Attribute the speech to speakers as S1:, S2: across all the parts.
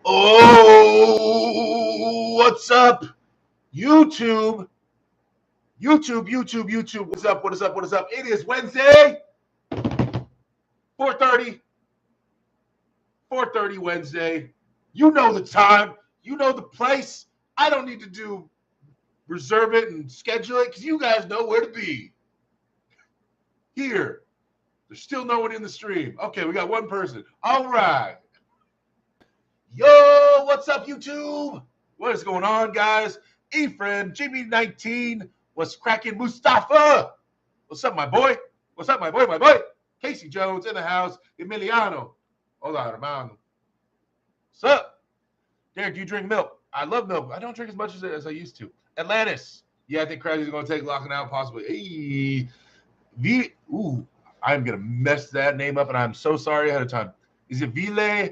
S1: Oh, what's up, YouTube? YouTube. What's up? What is up? What is up? It is Wednesday, 4:30. 4:30 Wednesday. You know the time. You know the place. I don't need to reserve it and schedule it because you guys know where to be. Here. There's still no one in the stream. Okay, we got one person. All right. Yo, what's up, YouTube? What is going on, guys? Efren, GB19, what's cracking? Mustafa, what's up, my boy? What's up, my boy? Casey Jones in the house. Emiliano, hola, hermano. What's up? Derek, do you drink milk? I love milk. I don't drink as much as I used to. Atlantis, yeah, I think Krasi's going to take locking out possibly. Hey, I'm going to mess that name up, and I'm so sorry ahead of time. Is it Ville?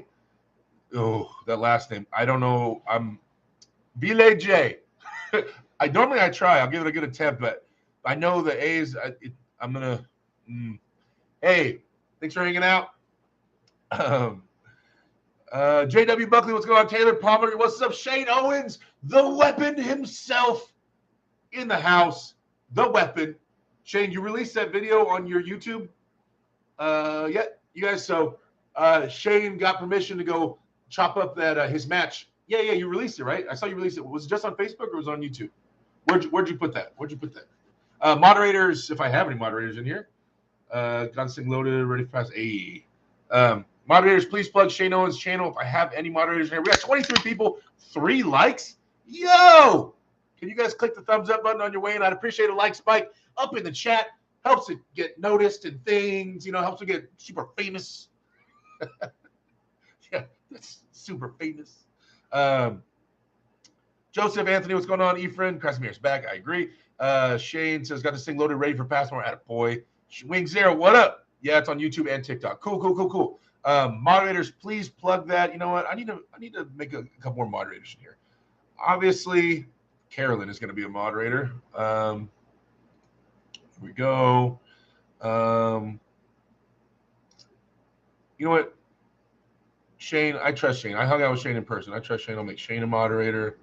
S1: Oh, that last name. I don't know. I'm Ville J. I try. I'll give it a good attempt, but I know the A's. I'm gonna. Hey, thanks for hanging out. J.W. Buckley, what's going on? Taylor Palmer, what's up? Shane Owens, the weapon himself, in the house. The weapon. Shane, you released that video on your YouTube. Yeah, you guys. So Shane got permission to go chop up that his match. Yeah, you released it, right? I saw you release it. Was it just on Facebook or was it on YouTube? Where'd you put that? Moderators, if I have any moderators in here. Gunsling loaded, ready for pass. A. Moderators, please plug Shane Owens' channel if I have any moderators in here. We got 23 people, 3 likes. Yo! Can you guys click the thumbs up button on your way? And I'd appreciate a like spike up in the chat. Helps it get noticed and things, helps it get super famous. Yeah, that's super famous. Joseph Anthony, what's going on? Efren, Krasimir's back. I agree. Shane says, got this thing loaded, ready for Passmore. Attaboy. Wing Zero, what up? Yeah, it's on YouTube and TikTok. Cool. Moderators, please plug that. You know what? I need to make a couple more moderators in here. Obviously, Carolyn is going to be a moderator. Here we go. You know what? Shane, I trust Shane. I hung out with Shane in person. I trust Shane. I'll make Shane a moderator.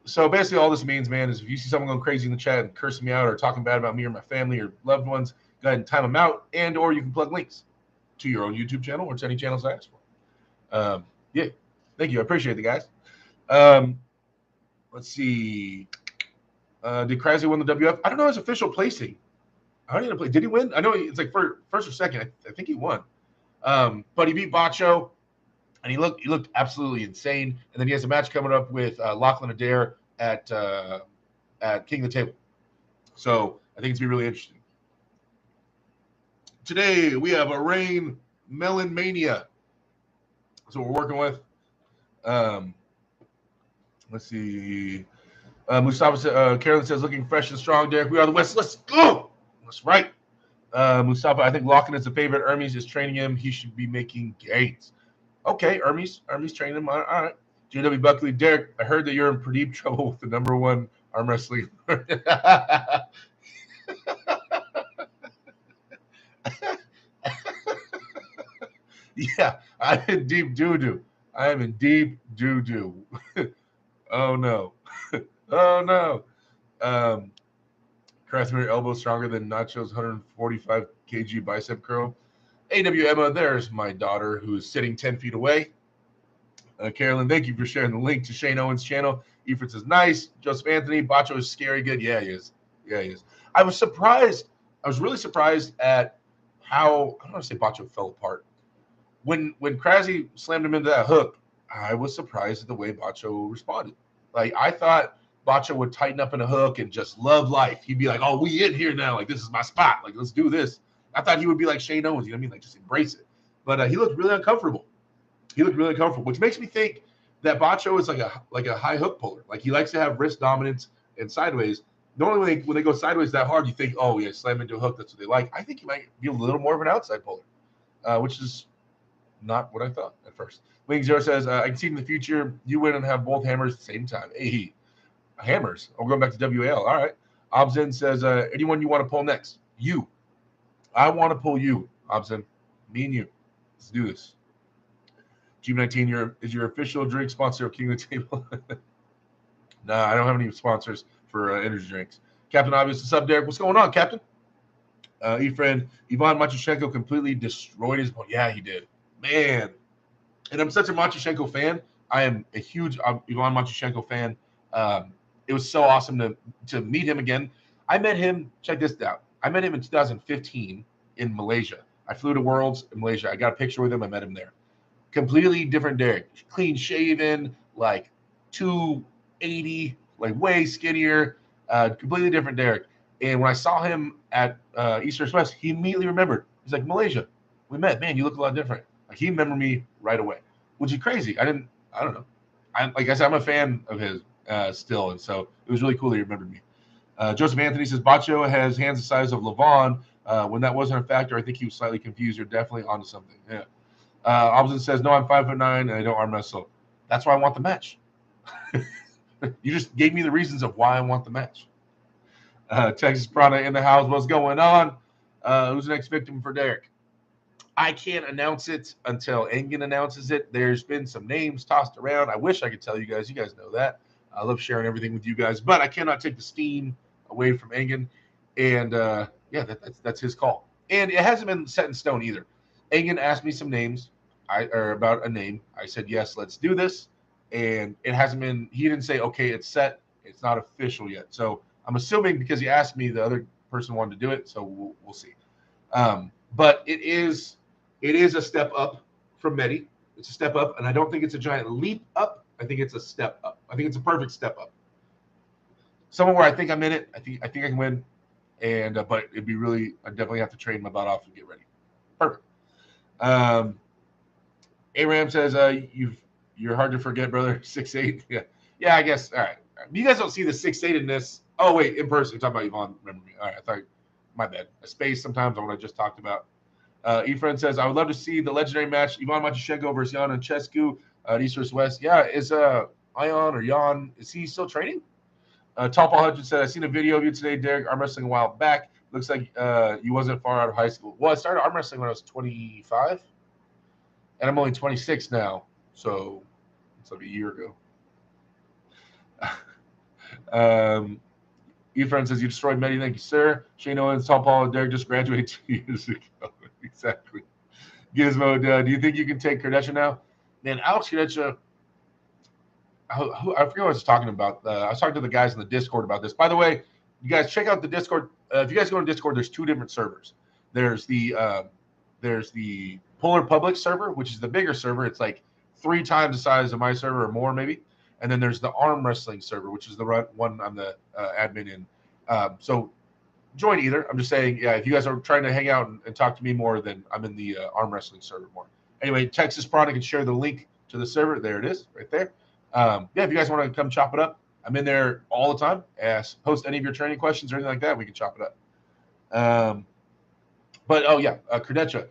S1: So basically all this means, man, is if you see someone going crazy in the chat and cursing me out or talking bad about me or my family or loved ones, go ahead and time them out, and or you can plug links to your own YouTube channel or to any channels I ask for. Yeah, thank you. I appreciate it, guys. Let's see. Did Krasi win the WF? I don't know his official placing. I don't even play. Did he win? I know it's like first or second. I think he won. But he beat Bacho, and he looked absolutely insane. And then he has a match coming up with Lachlan Adair at King of the Table. So I think it's going to be really interesting. Today we have a Rain Melon Mania. That's what we're working with. Let's see. Mustafa Carolyn says, looking fresh and strong, Derek. We are the West. Let's go. That's right. Mustafa, I think Lachlan is the favorite. Hermes is training him. He should be making gains. Okay, Hermes training him. All right. JW Buckley, Derek, I heard that you're in pretty deep trouble with the #1 arm wrestling. Yeah, I'm in deep doo-doo. Oh, no. Oh, no. Krasimir elbow stronger than Nacho's 145 kg bicep curl. AW Emma, there's my daughter who is sitting 10 feet away. Carolyn, thank you for sharing the link to Shane Owens' channel. Efren says, nice. Joseph Anthony, Bacho is scary good. Yeah, he is. I was surprised. I was really surprised at how, I don't want to say Bacho fell apart. When Krasi slammed him into that hook, I was surprised at the way Bacho responded. Like, I thought Bacho would tighten up in a hook and just love life. He'd be like, oh, we in here now. Like, this is my spot. Like, let's do this. I thought he would be like Shane Owens. You know what I mean? Like, just embrace it. But he looked really uncomfortable. Which makes me think that Bacho is like a high hook puller. Like, he likes to have wrist dominance and sideways. Normally, when they go sideways that hard, you think, oh, yeah, slam into a hook. That's what they like. I think he might be a little more of an outside puller, which is not what I thought at first. Wing Zero says, I can see in the future you win and have both hammers at the same time. Hey, hammers. We're going back to WAL. All right. Obzin says, anyone you want to pull next? You. I want to pull you, Obzin. Me and you. Let's do this. G19, is your official drink sponsor of King of the Table? No, I don't have any sponsors for energy drinks. Captain Obvious, what's up, Derek? What's going on, Captain? E-friend, Ivan Matyushenko completely destroyed his opponent. Yeah, he did. Man. And I'm such a Matyushenko fan. I am a huge Ivan Matyushenko fan. It was so awesome to meet him again. I met him, check this out. I met him in 2015 in Malaysia. I flew to Worlds in Malaysia. I got a picture with him. I met him there. Completely different Derek. Clean shaven, like 280, like way skinnier. Completely different Derek. And when I saw him at East West, he immediately remembered. He's like, Malaysia, we met. Man, you look a lot different. Like, he remembered me right away, which is crazy. I don't know. Like I said, I'm a fan of his still. And so it was really cool that he remembered me. Joseph Anthony says, Bacho has hands the size of Levon. When that wasn't a factor, I think he was slightly confused. You're definitely onto something. Yeah. Obson says, no, I'm 5'9" and I don't arm wrestle. That's why I want the match. You just gave me the reasons of why I want the match. Texas Prana in the house. What's going on? Who's the next victim for Derek? I can't announce it until Engen announces it. There's been some names tossed around. I wish I could tell you guys. You guys know that. I love sharing everything with you guys, but I cannot take the steam away from Engen. And yeah, that's his call. And it hasn't been set in stone either. Engen asked me some names, about a name. I said, yes, let's do this. And it hasn't been, he didn't say, okay, it's set. It's not official yet. So I'm assuming because he asked me, the other person wanted to do it. So we'll see. But it is a step up from Medi. It's a step up. And I don't think it's a giant leap up. I think it's a step up. I think it's a perfect step up. Somewhere where I think I'm in it. I think I can win. And but it'd be really, I definitely have to train my butt off and get ready. Perfect. Aram says, you're hard to forget, brother. 6'8". Yeah, I guess. All right. You guys don't see the 6'8" in this. Oh, wait, in person. You're talking about Yvonne. Remember me. All right, I thought, my bad. A space sometimes on what I just talked about. Efren says, I would love to see the legendary match, Ivan Matyushenko versus Jan Chescu at East vs. West. Yeah, is Ion or Jan, is he still training? Tall Paul Hudson said, I seen a video of you today, Derek, arm wrestling a while back. Looks like you wasn't far out of high school. Well, I started arm wrestling when I was 25, and I'm only 26 now, so it's like a year ago. Efren says, you destroyed Medi. Thank you, sir. Shane Owens, Tall Paul, and Derek just graduated 2 years ago. Exactly. Gizmo, do you think you can take Kardashian now? Man, Alex Kardashian, I forget what I was talking about. I was talking to the guys in the Discord about this. By the way, you guys check out the Discord. If you guys go to Discord, there's 2 different servers. There's the Polar Public server, which is the bigger server. It's like 3 times the size of my server or more, maybe. And then there's the arm wrestling server, which is the one I'm the admin in. So join either. I'm just saying, yeah, if you guys are trying to hang out and talk to me more, then I'm in the arm wrestling server more. Anyway, Texas Product can share the link to the server. There it is, right there. Yeah, if you guys want to come chop it up, I'm in there all the time. Post any of your training questions or anything like that, we can chop it up. But, oh, yeah, Kardashian.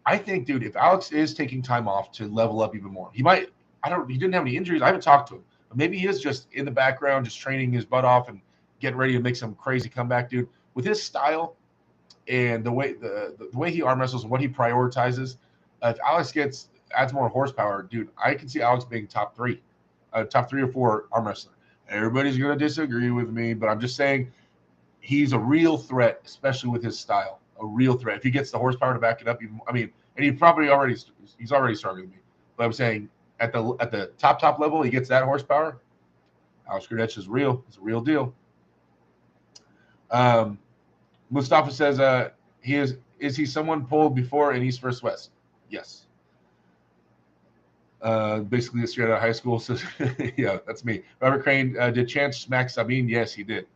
S1: I think, dude, if Alex is taking time off to level up even more, he might. He didn't have any injuries. I haven't talked to him. But maybe he is just in the background, just training his butt off and getting ready to make some crazy comeback, dude. With his style and the way the way he arm wrestles and what he prioritizes, if Alex adds more horsepower, dude, I can see Alex being top 3 or 4 arm wrestler. Everybody's going to disagree with me, but I'm just saying he's a real threat, especially with his style. A real threat. If he gets the horsepower to back it up, and he's already stronger than me. But I'm saying at the top level, he gets that horsepower. Alex Kardashian is real. It's a real deal. Mustafa says, is he someone pulled before in East vs. West? Yes. Basically straight out of high school. So yeah, that's me. Robert Crane, did Chance smack Sabine? Yes, he did.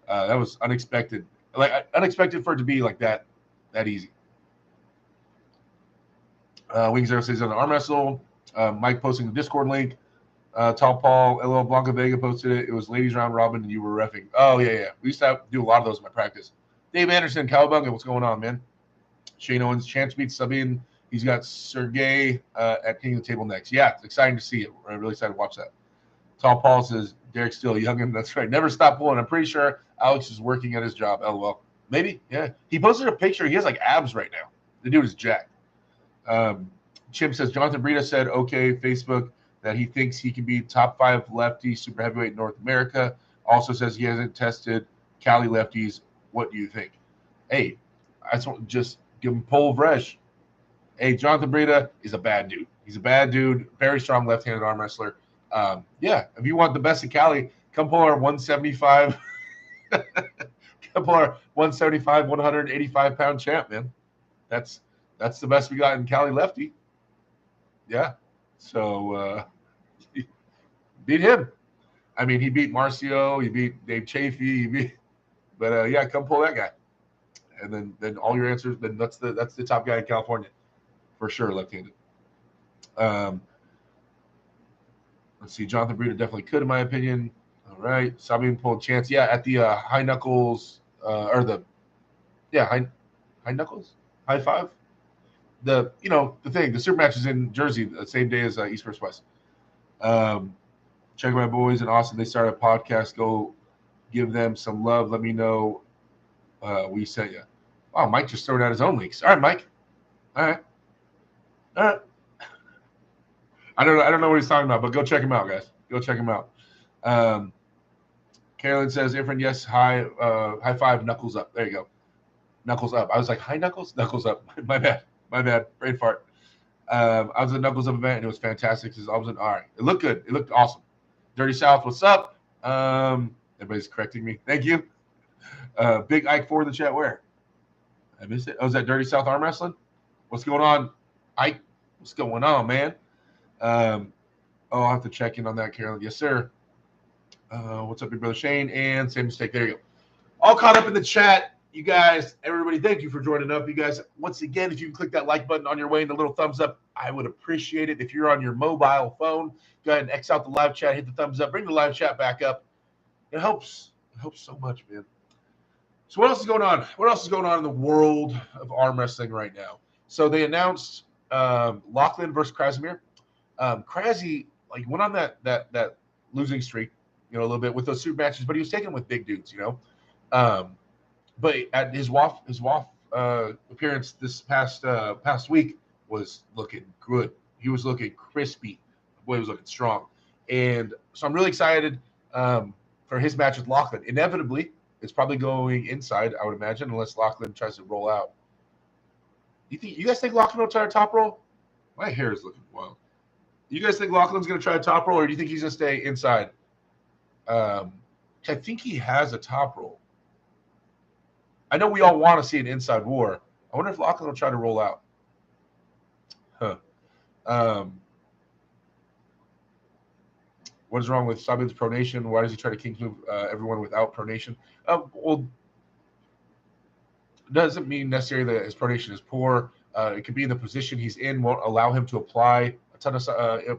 S1: That was unexpected. Like unexpected for it to be like that easy. Wings Zero says on the arm wrestle. Mike posting the Discord link. Tall Paul, LL Blanca Vega posted it. It was ladies round robin and you were reffing. Oh, yeah. We used to do a lot of those in my practice. Dave Anderson, Cowabunga, what's going on, man? Shane Owens, Chance beats Sabine. He's got Sergey at King of the Table next. Yeah, it's exciting to see it. I'm really excited to watch that. Tall Paul says, Derek's still young, and that's right. Never stop pulling. I'm pretty sure Alex is working at his job. LOL. Maybe, yeah. He posted a picture. He has like abs right now. The dude is jacked. Chim says Jonathan Brita said, okay, Facebook, that he thinks he can be top 5 lefty super heavyweight in North America. Also says he hasn't tested Cali lefties. What do you think? Hey, I just give him Pol Vresh. Hey, Jonathan Brita is a bad dude. He's a bad dude, very strong left-handed arm wrestler. Yeah, if you want the best of Cali, come pull our 175, come pull our 175, 185-pound champ, man. That's the best we got in Cali lefty. Yeah, so beat him. I mean, he beat Marcio, he beat Dave Chafee, but yeah, come pull that guy, and then all your answers. Then that's the top guy in California for sure, left-handed. Let's see, Jonathan Brita definitely could, in my opinion. All right, Sabine pulled chance. Yeah, at the high knuckles high knuckles, high five. The thing, the super match is in Jersey the same day as East vs. West. Check my boys in Austin. They started a podcast. Go give them some love. Let me know we sent you. Wow, Mike just throwing out his own links. All right, Mike. All right. I don't know what he's talking about, but go check him out, guys. Go check him out. Carolyn says, Ifrin, yes, high five, knuckles up. There you go. Knuckles up. I was like, high knuckles? Knuckles up. My bad. Brain fart. I was at the Knuckles Up event, and it was fantastic. All right. It looked good. It looked awesome. Dirty South, what's up? Everybody's correcting me. Thank you. Big Ike for the chat. Where? I missed it. Oh, is that Dirty South Arm Wrestling? What's going on, Ike? What's going on, man? I'll have to check in on that, Carolyn. Yes, sir. What's up, your brother Shane? And same mistake. There you go. All caught up in the chat. You guys, everybody, thank you for joining up. You guys, once again, if you can click that like button on your way and the little thumbs up, I would appreciate it. If you're on your mobile phone, go ahead and X out the live chat, hit the thumbs up, bring the live chat back up. It helps. It helps so much, man. So what else is going on? What else is going on in the world of arm wrestling right now? So they announced Lachlan versus Krasimir. Krasi went on that losing streak, a little bit with those super matches, but he was taking with big dudes, But at his WAF appearance this past week was looking good. He was looking crispy. Boy, he was looking strong. And so I'm really excited for his match with Lachlan. Inevitably, it's probably going inside, I would imagine, unless Lachlan tries to roll out. You guys think Lachlan will try a top roll? My hair is looking wild. You guys think Lachlan's going to try a top roll, or do you think he's going to stay inside? I think he has a top roll. I know we all want to see an inside war. I wonder if Lachlan will try to roll out. What is wrong with Sabin's pronation? Why does he try to king move everyone without pronation? Well, doesn't mean necessarily that his pronation is poor. It could be in the position he's in won't allow him to apply a ton of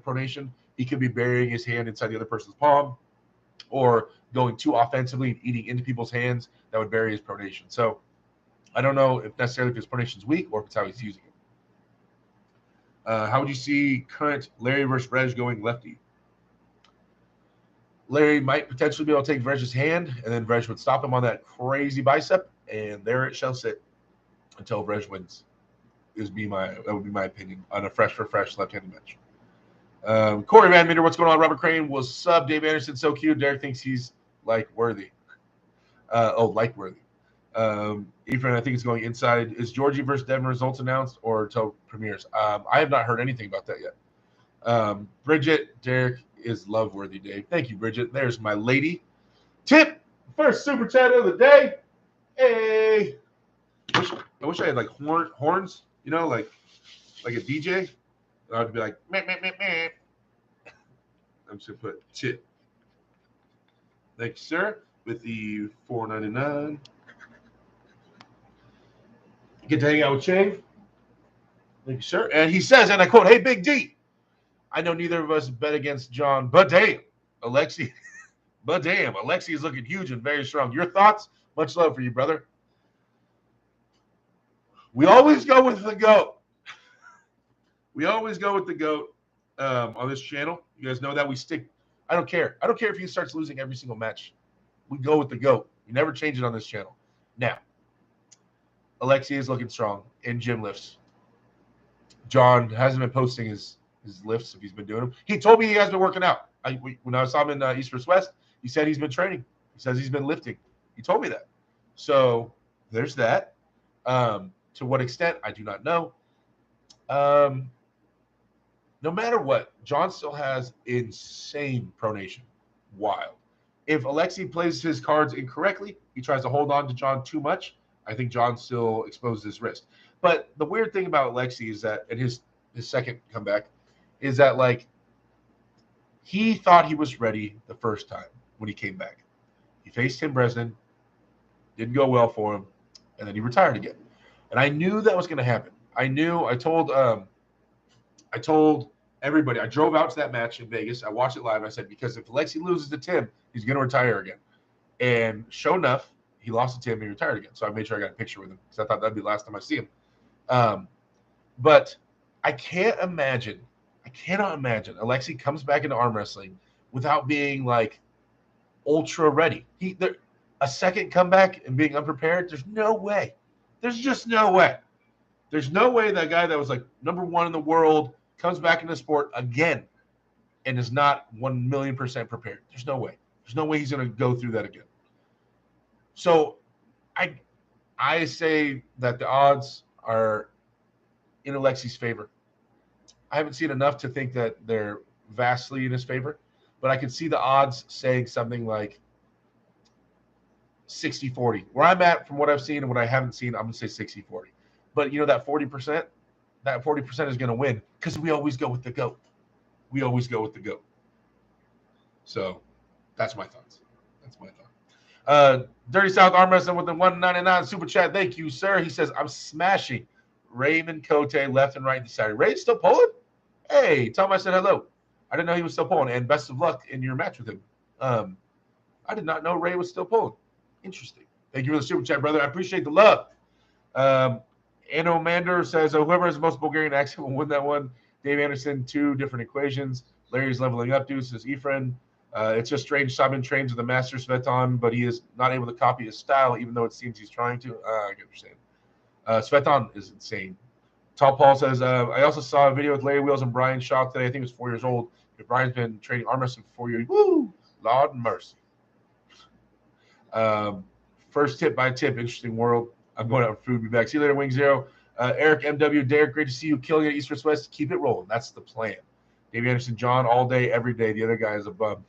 S1: pronation. He could be burying his hand inside the other person's palm, or going too offensively and eating into people's hands that would bury his pronation. So I don't know if necessarily if his pronation is weak or if it's how he's using it. How would you see current Larry versus Reg going lefty? Larry might potentially be able to take Vrej's hand, and then Vrej would stop him on that crazy bicep, and there it shall sit until Vrej wins. That would be my opinion on a fresh left-handed match. Corey Van Meter, what's going on? Robert Crane, what's up? Dave Anderson, so cute. Derek thinks he's worthy. Worthy. Ephraim, I think it's going inside. Is Georgie versus Devin results announced or until premieres? I have not heard anything about that yet. Bridget, Derek is love worthy, Dave. Thank you, Bridget. There's my lady. Tip, first super chat of the day. Hey. I wish I had horns, like a DJ. I'd be like, meh, meh, meh, meh. I'm just going to put tip. Thank you, sir. With the $4.99. Get to hang out with Chang. Thank you, sir. And he says, and I quote, hey, Big D, I know neither of us bet against John, but damn, Alexey. But damn, Alexey is looking huge and very strong. Your thoughts? Much love for you, brother. We always go with the GOAT. We always go with the GOAT on this channel. You guys know that we stick. I don't care. I don't care if he starts losing every single match. We go with the GOAT. We never change it on this channel. Now, Alexey is looking strong in gym lifts. John hasn't been posting his lifts if he's been doing them. He told me he has been working out. When I saw him in East vs. West, he said he's been training. He says he's been lifting. He told me that. So there's that. To what extent, I do not know. No matter what, John still has insane pronation. Wild. If Alexey plays his cards incorrectly, he tries to hold on to John too much, I think John still exposed his wrist. But the weird thing about Alexey is that in his second comeback is that, like, he thought he was ready the first time when he came back. He faced Tim Brzenk, didn't go well for him, and then he retired again. And I knew that was going to happen. I told everybody. I drove out to that match in Vegas. I watched it live. I said, because if Alexey loses to Tim, he's going to retire again. And sure enough, he lost to Tim and he retired again. So I made sure I got a picture with him because I thought that'd be the last time I see him. But I cannot imagine Alexey comes back into arm wrestling without being like ultra ready. A second comeback and being unprepared, there's no way. There's just no way. There's no way that guy that was like #1 in the world comes back into the sport again and is not 1,000,000% prepared. There's no way. There's no way he's going to go through that again. So I say that the odds are in Alexey's favor. I haven't seen enough to think that they're vastly in his favor, but I can see the odds saying something like 60-40. Where I'm at from what I've seen and what I haven't seen, I'm going to say 60-40. But you know that 40%, that 40% is going to win because we always go with the GOAT. We always go with the GOAT. So that's my thoughts. That's my thought. Dirty South Arm Wrestling with the 199 super chat. Thank you, sir. He says, I'm smashing Raymond Cote left and right this Saturday. Ray's still pulling? Hey, tell him I said hello. I didn't know he was still pulling, and best of luck in your match with him. I did not know Ray was still pulling. Interesting. Thank you for the super chat, brother. I appreciate the love. Anno Mander says, whoever has the most Bulgarian accent will win that one. Dave Anderson, 2 different equations. Larry's leveling up, dude, says Ephraim. It's just strange Simon trains with the master Sveton, but he is not able to copy his style, even though it seems he's trying to. I can understand. Sveton is insane. Tall Paul says, I also saw a video with Larry Wheels and Brian Shaw today. I think he was 4 years old. If Brian's been training arm wrestling for 4 years, woo, Lord mercy. First tip by tip, interesting world. I'm going out for food. Be back. See you later, Wing Zero. Eric MW, Derek, great to see you. Killing it, East vs. West. Keep it rolling. That's the plan. Dave Anderson, John, all day, every day. The other guy is a bum.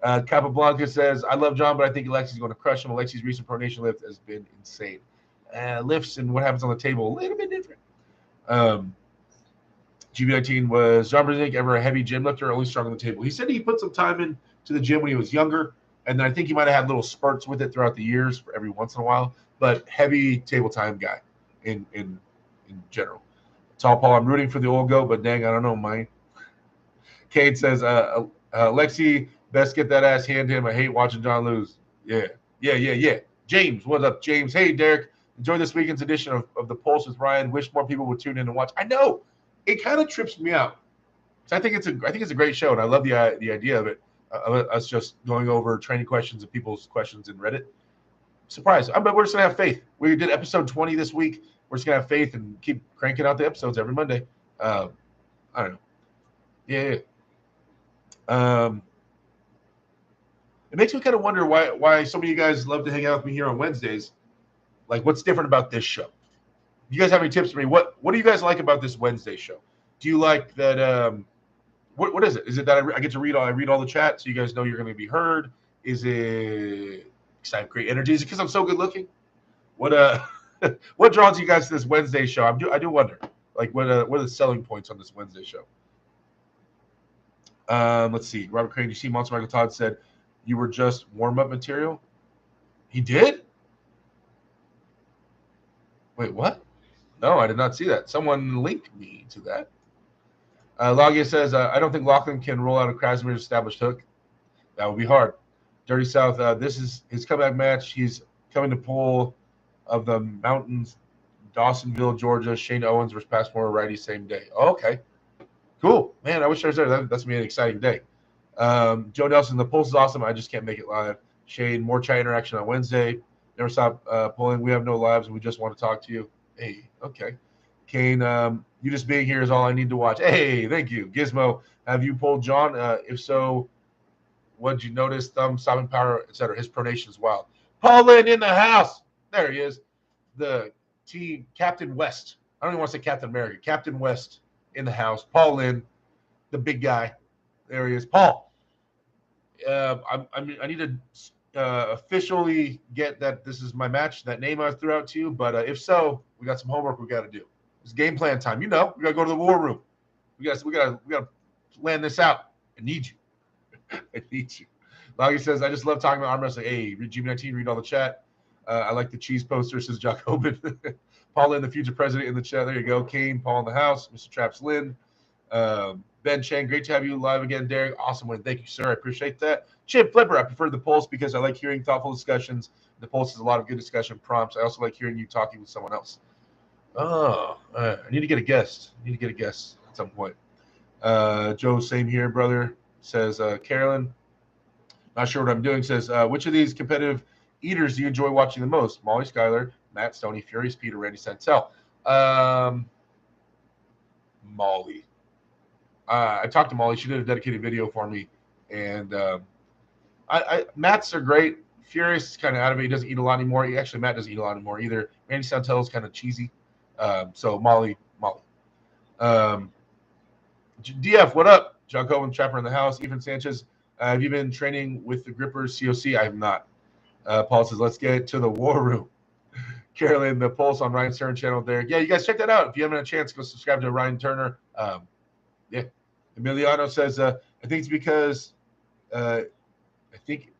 S1: Capablanca says, I love John, but I think Alexey's going to crush him. Alexey's recent pronation lift has been insane. Lifts and what happens on the table, a little bit different. GB19, was John Brzenk ever a heavy gym lifter or only strong on the table? He said he put some time into the gym when he was younger, and then I think he might have had little spurts with it throughout the years for every once in a while, but heavy table time guy in general. Tall Paul, I'm rooting for the old goat, but dang, I don't know, mine. Cade says, Alexey, best get that ass hand to him. I hate watching John lose. Yeah. James, what's up, James? Hey, Derek. Enjoy this weekend's edition of The Pulse with Ryan. Wish more people would tune in and watch. I know. It kind of trips me out. So I think it's a great show, and I love the idea of it. Us just going over training questions and people's questions in Reddit. Surprise. But we're just going to have faith. We did episode 20 this week. We're just going to have faith and keep cranking out the episodes every Monday. I don't know. Yeah. It makes me kind of wonder why so many of you guys love to hang out with me here on Wednesdays. Like, what's different about this show? You guys have any tips for me? What do you guys like about this Wednesday show? Do you like that? What is it? Is it that I get to read all the chat so you guys know you're going to be heard? Is it because I have great energy? Is it because I'm so good looking? What what draws you guys to this Wednesday show? I do wonder. Like, what are the selling points on this Wednesday show? Let's see. Robert Crane, you see Monster Michael Todd said you were just warm-up material? He did? Wait, what? No, I did not see that. Someone linked me to that. Logia says, I don't think Lachlan can roll out a Krasimir's established hook. That would be hard. Dirty South, this is his comeback match. He's coming to pull of the Mountains, Dawsonville, Georgia. Shane Owens versus Passmore righty same day. Oh, okay. Cool. Man, I wish I was there. That's going to be an exciting day. Joe Nelson, the Pulse is awesome. I just can't make it live. Shane, more chat interaction on Wednesday. Never stop pulling. We have no lives, and we just want to talk to you. Hey, okay. Kane, You just being here is all I need to watch. Hey, thank you. Gizmo, have you polled John? If so, what did you notice? Thumb, stopping power, etc. His pronation is wild. Paul Lynn in the house. There he is. The team, Captain West. I don't even want to say Captain America. Captain West in the house. Paul Lynn, the big guy. There he is. Paul, I need to officially get that this is my match, that name I threw out to you. But if so, we got some homework we got to do. It's game plan time. You know, we got to go to the war room. We got to land this out. I need you. I need you. Loggy says, I just love talking about arm wrestling. Hey, read GB19, read all the chat. I like the cheese poster, says Jacobin. Paul Lynn, the future president, in the chat. There you go. Kane, Paul in the house. Mr. Traps Lynn. Ben Chang, great to have you live again, Derek. Awesome win. Thank you, sir. I appreciate that. Chip Flipper, I prefer the Pulse because I like hearing thoughtful discussions. The Pulse is a lot of good discussion prompts. I also like hearing you talking with someone else. Oh, I need to get a guest. At some point. Joe, same here, brother. Says Carolyn, not sure what I'm doing. Says, which of these competitive eaters do you enjoy watching the most? Molly Schuyler, Matt Stoney, Furious Peter, Randy Santel. Molly. I talked to Molly. She did a dedicated video for me, and Matt's are great. Furious is kind of out of it. He doesn't eat a lot anymore. Actually, Matt doesn't eat a lot anymore either. Randy Santel is kind of cheesy. So Molly. DF, what up? John Cohen, Trapper in the house. Ethan Sanchez, have you been training with the Grippers COC? I have not. Paul says, let's get to the war room. Carolyn, the Pulse on Ryan Stern channel there. Yeah, you guys check that out. If you haven't had a chance, go subscribe to Ryan Turner. Yeah. Emiliano says, I think it's because I think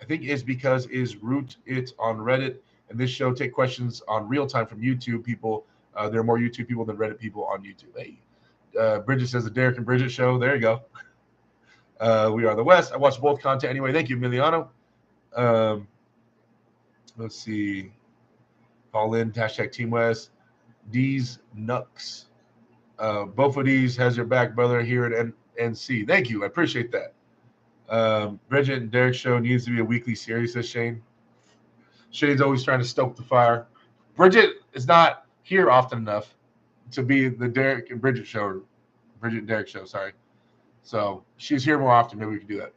S1: it's because is root it on Reddit, and this show take questions on real time from YouTube people. There are more YouTube people than Reddit people on YouTube. Hey. Bridget says the Derek and Bridget show. There you go. We are the West. I watch both content anyway. Thank you, Emiliano. Let's see. Paul Lynn, hashtag Team West. D's Nux. Both of these has your back, brother, here at NC. Thank you. I appreciate that. Bridget and Derek show needs to be a weekly series, says Shane. Shane's always trying to stoke the fire. Bridget is not here often enough to be the Derek and Bridget show, or Bridget and Derek show, sorry. So she's here more often. Maybe we can do that.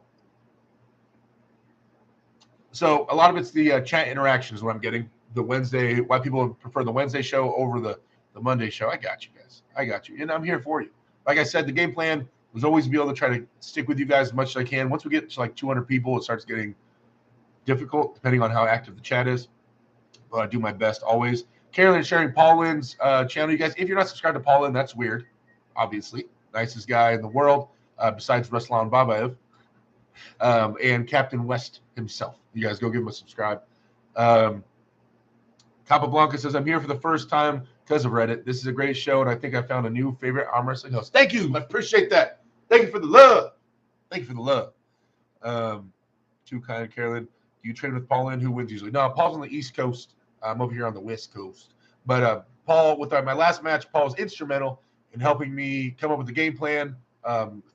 S1: So a lot of it's the chat interaction is what I'm getting. The Wednesday, why people prefer the Wednesday show over the Monday show. I got you guys. I got you. And I'm here for you. Like I said, the game plan was always to be able to try to stick with you guys as much as I can. Once we get to like 200 people, it starts getting difficult depending on how active the chat is. But I do my best always. Carolyn sharing Paul Lynn's channel. You guys, if you're not subscribed to Paul Lynn, that's weird, obviously. Nicest guy in the world, besides Ruslan Babaev, and Captain West himself. You guys go give him a subscribe. Capablanca says, I'm here for the first time because of Reddit. This is a great show, and I think I found a new favorite arm wrestling host. Thank you. I appreciate that. Thank you for the love. Too kind, Carolyn. Do you train with Paul Lynn? Who wins usually? No, Paul's on the East Coast. I'm over here on the West Coast. But Paul, with my last match, Paul was instrumental in helping me come up with the game plan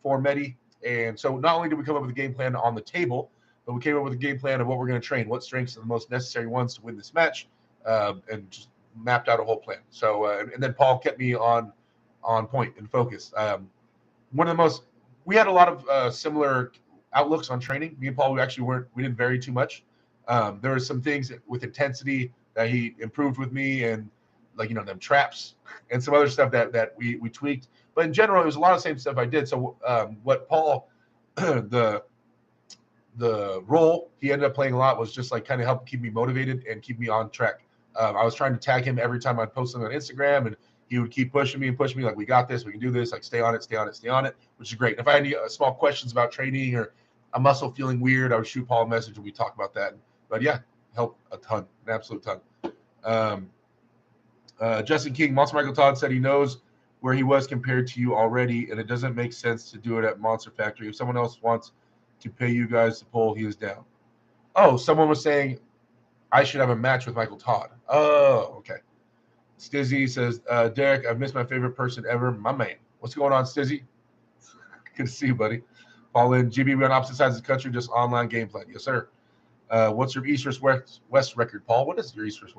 S1: for Medi. And so not only did we come up with a game plan on the table, but we came up with a game plan of what we're going to train, what strengths are the most necessary ones to win this match, and just mapped out a whole plan. So, and then Paul kept me on point and focus. One of the most, we had a lot of similar outlooks on training. Me and Paul, we didn't vary too much. There were some things with intensity that he improved with me, and like, them traps and some other stuff that we tweaked. But in general, it was a lot of the same stuff I did. So what Paul, the role he ended up playing a lot was just like kind of help keep me motivated and keep me on track. I was trying to tag him every time I'd post something on Instagram, and he would keep pushing me, like, we got this, we can do this, like, stay on it, which is great. And if I had any small questions about training or a muscle feeling weird, I would shoot Paul a message and we talk about that. But yeah, helped a ton, an absolute ton. Justin King, Monster Michael Todd said he knows where he was compared to you already, and it doesn't make sense to do it at Monster Factory. If someone else wants to pay you guys to pull, he is down. Oh, someone was saying I should have a match with Michael Todd. Oh, okay. Stizzy says, Derek, I've missed my favorite person ever, my man. What's going on, Stizzy? Good to see you, buddy. Paul in GB, we're on opposite sides of the country, just online game plan. Yes, sir. What's your East versus West record, Paul? What is your East versus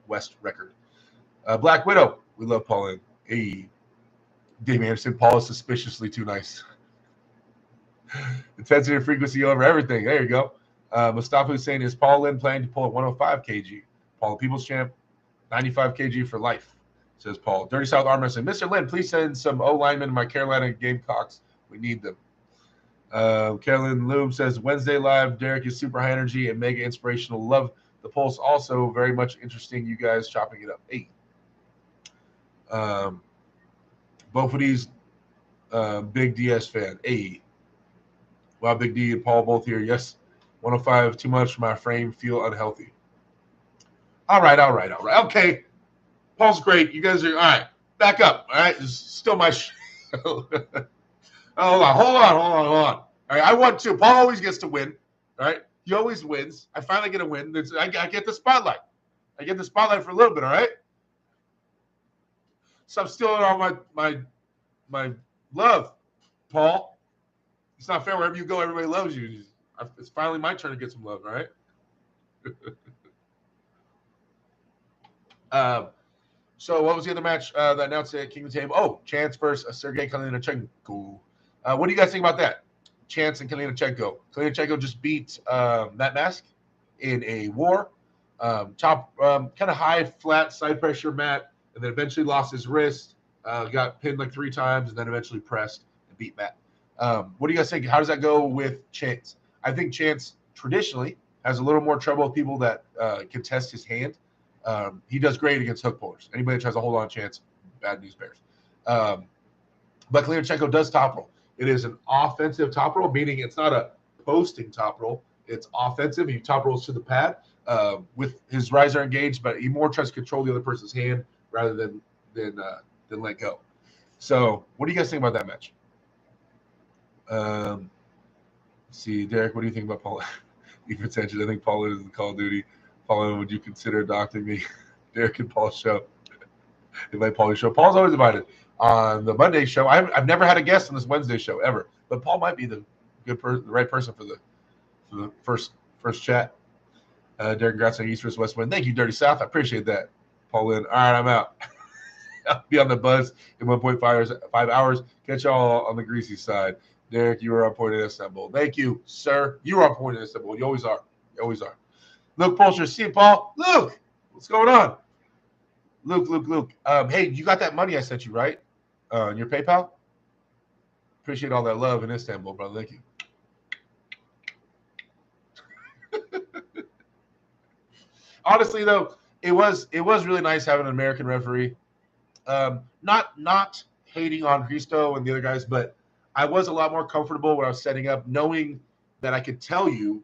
S1: West record? Black Widow. We love Paul in. Hey. Dave Anderson, Paul is suspiciously too nice. Intensity and frequency over everything. There you go. Mustafa Hussein, is Paul Lynn planning to pull at 105 kg? Paul, the People's Champ, 95 kg for life, says Paul. Dirty South Arm Wrestling. Mr. Lynn, please send some O linemen to my Carolina Gamecocks. We need them. Carolyn Loom says, Wednesday live, Derek is super high energy and mega inspirational. Love the Pulse. Also very much interesting. You guys chopping it up. Hey. Both of these big DS fan. Hey. Wow, Big D and Paul both here. Yes. 105, too much for my frame. Feel unhealthy. All right. Okay. Paul's great. You guys are all right. Back up. All right. It's still my show. Hold on. All right. I won too. Paul always gets to win. All right. He always wins. I finally get a win. I get the spotlight. I get the spotlight for a little bit. All right. So I'm stealing all my love, Paul. It's not fair. Wherever you go, everybody loves you. It's finally my turn to get some love. All right. So what was the other match that announced at King of the Table? Oh, Chance versus Sergey Kalinachenko. What do you guys think about that? Chance and Kalinachenko. Kalinachenko just beat Matt Mask in a war. Kind of high, flat side pressure Matt, and then eventually lost his wrist. Got pinned like 3 times, and then eventually pressed and beat Matt. What do you guys think? How does that go with Chance? I think Chance traditionally has a little more trouble with people that contest his hand. He does great against hook pullers. Anybody that tries to hold on Chance, bad news bears. But Kalinachenko does top roll. It is an offensive top roll, meaning it's not a posting top roll. It's offensive. He top rolls to the pad with his riser engaged, but he more tries to control the other person's hand rather than let go. So what do you guys think about that match? Let's see, Derek, what do you think about Paul? Hypertension. I think Paul is in Call of Duty. Paul, would you consider adopting me? Derek and Paul's show. Invite Paul's show. Paul's always invited on the Monday show. I've never had a guest on this Wednesday show ever, but Paul might be the right person for the first chat. Derek, congrats on East vs. West win. Thank you, Dirty South. I appreciate that. Paul Lynn. All right, I'm out. I'll be on the buzz in 1.5 hours. Catch y'all on the greasy side. Derek, you were on point in Istanbul. Thank you, sir. You were on point in Istanbul. You always are. You always are. Luke Pulcher, see you, Paul. Luke, what's going on? Luke. Hey, you got that money I sent you, right? On your PayPal? Appreciate all that love in Istanbul, brother. Thank you. Honestly, though, it was really nice having an American referee. Not hating on Cristo and the other guys, but I was a lot more comfortable when I was setting up, knowing that I could tell you,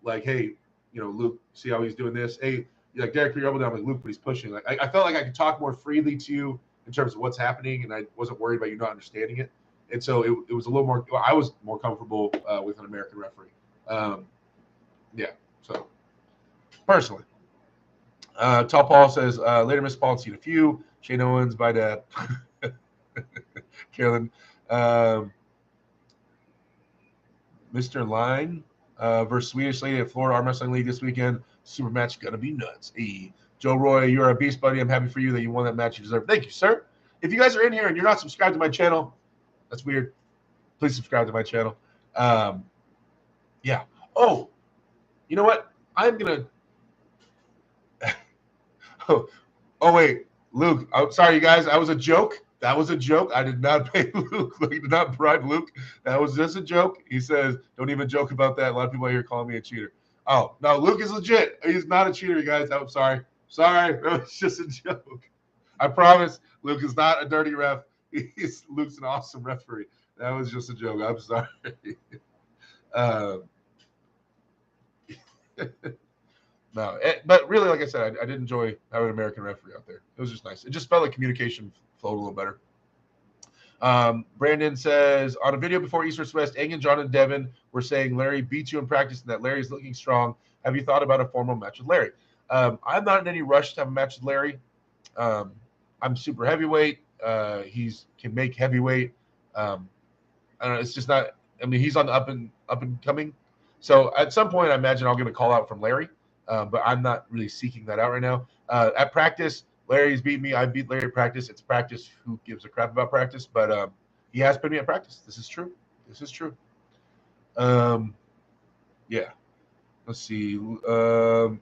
S1: like, hey, Luke, see how he's doing this? Hey, like Derek, you're over there. I'm like, Luke, but he's pushing. Like, I felt like I could talk more freely to you in terms of what's happening, and I wasn't worried about you not understanding it. And so it was a little more. I was more comfortable with an American referee. Yeah. So personally, Tall Paul says later, Miss Paul, seen a few. Shane Owens by Dad. Carolyn, Mr. Line. Versus Swedish Lady at Florida Arm Wrestling League this weekend. Super match gonna be nuts. Hey, Joe Roy, you're a beast, buddy. I'm happy for you that you won that match you deserve. Thank you, sir. If you guys are in here and you're not subscribed to my channel, that's weird. Please subscribe to my channel. Yeah. Oh, you know what? I'm gonna. oh, wait, Luke. I'm sorry, you guys. That was a joke. That was a joke. I did not pay Luke. I did not bribe Luke. That was just a joke. He says, don't even joke about that. A lot of people out here calling me a cheater. Oh, no, Luke is legit. He's not a cheater, you guys. I'm sorry. Sorry. It was just a joke. I promise Luke is not a dirty ref. Luke's an awesome referee. That was just a joke. I'm sorry. No, but really, like I said, I did enjoy having an American referee out there. It was just nice. It just felt like communication flowed a little better. Brandon says, on a video before East vs. West, Eng and John and Devin were saying Larry beat you in practice and that Larry is looking strong. Have you thought about a formal match with Larry? I'm not in any rush to have a match with Larry. I'm super heavyweight. He can make heavyweight. I don't know. It's just not. I mean, he's on the up and coming. So at some point, I imagine I'll get a call out from Larry. But I'm not really seeking that out right now. At practice, Larry's beat me. I beat Larry at practice. It's practice. Who gives a crap about practice? But he has put me at practice. This is true. This is true. Yeah. Let's see. Ibra,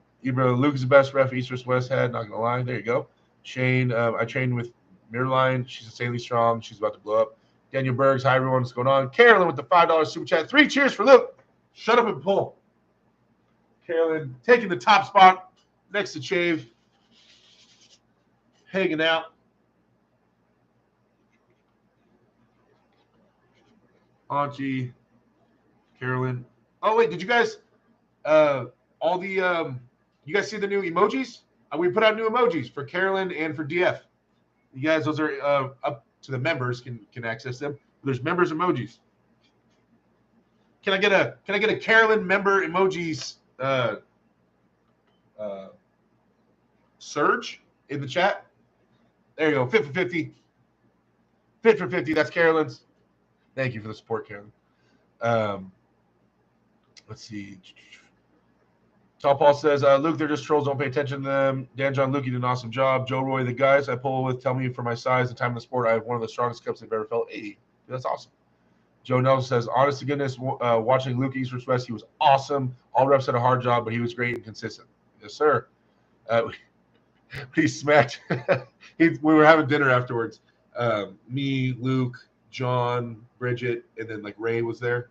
S1: Luke is the best ref East vs. West had. Not gonna lie. There you go. Shane, I trained with Mirline. She's insanely strong. She's about to blow up. Daniel Bergs, hi everyone. What's going on? Carolyn with the $5 super chat. 3 cheers for Luke. Shut up and pull. Carolyn taking the top spot next to Chave. Hanging out. Auntie, Carolyn. Oh wait, did you guys all the you guys see the new emojis? We put out new emojis for Carolyn and for DF. You guys, those are up to the members can access them. There's members emojis. Can I get a Carolyn member emojis surge in the chat? There you go. Fit for 50. Fit for 50. That's Carolyn's. Thank you for the support, Carolyn. Let's see. Tall Paul says, Luke, they're just trolls. Don't pay attention to them. Dan John Luke, you did an awesome job. Joe Roy, the guys I pull with tell me for my size and time in the sport, I have one of the strongest cups they've ever felt. Hey, that's awesome. Joe Nelson says, honest to goodness, watching Luke East vs. West, he was awesome. All refs had a hard job, but he was great and consistent. Yes, sir. He smacked. We were having dinner afterwards. Me, Luke, John, Bridget, and then like Ray was there,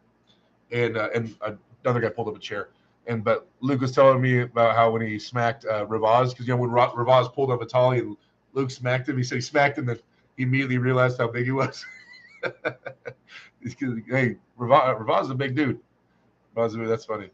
S1: and another guy pulled up a chair. But Luke was telling me about how when he smacked Ravaz, because when Ravaz pulled up Vitali and Luke smacked him, he said he smacked him, and he immediately realized how big he was. Hey, Ravaz is a big dude. That's funny.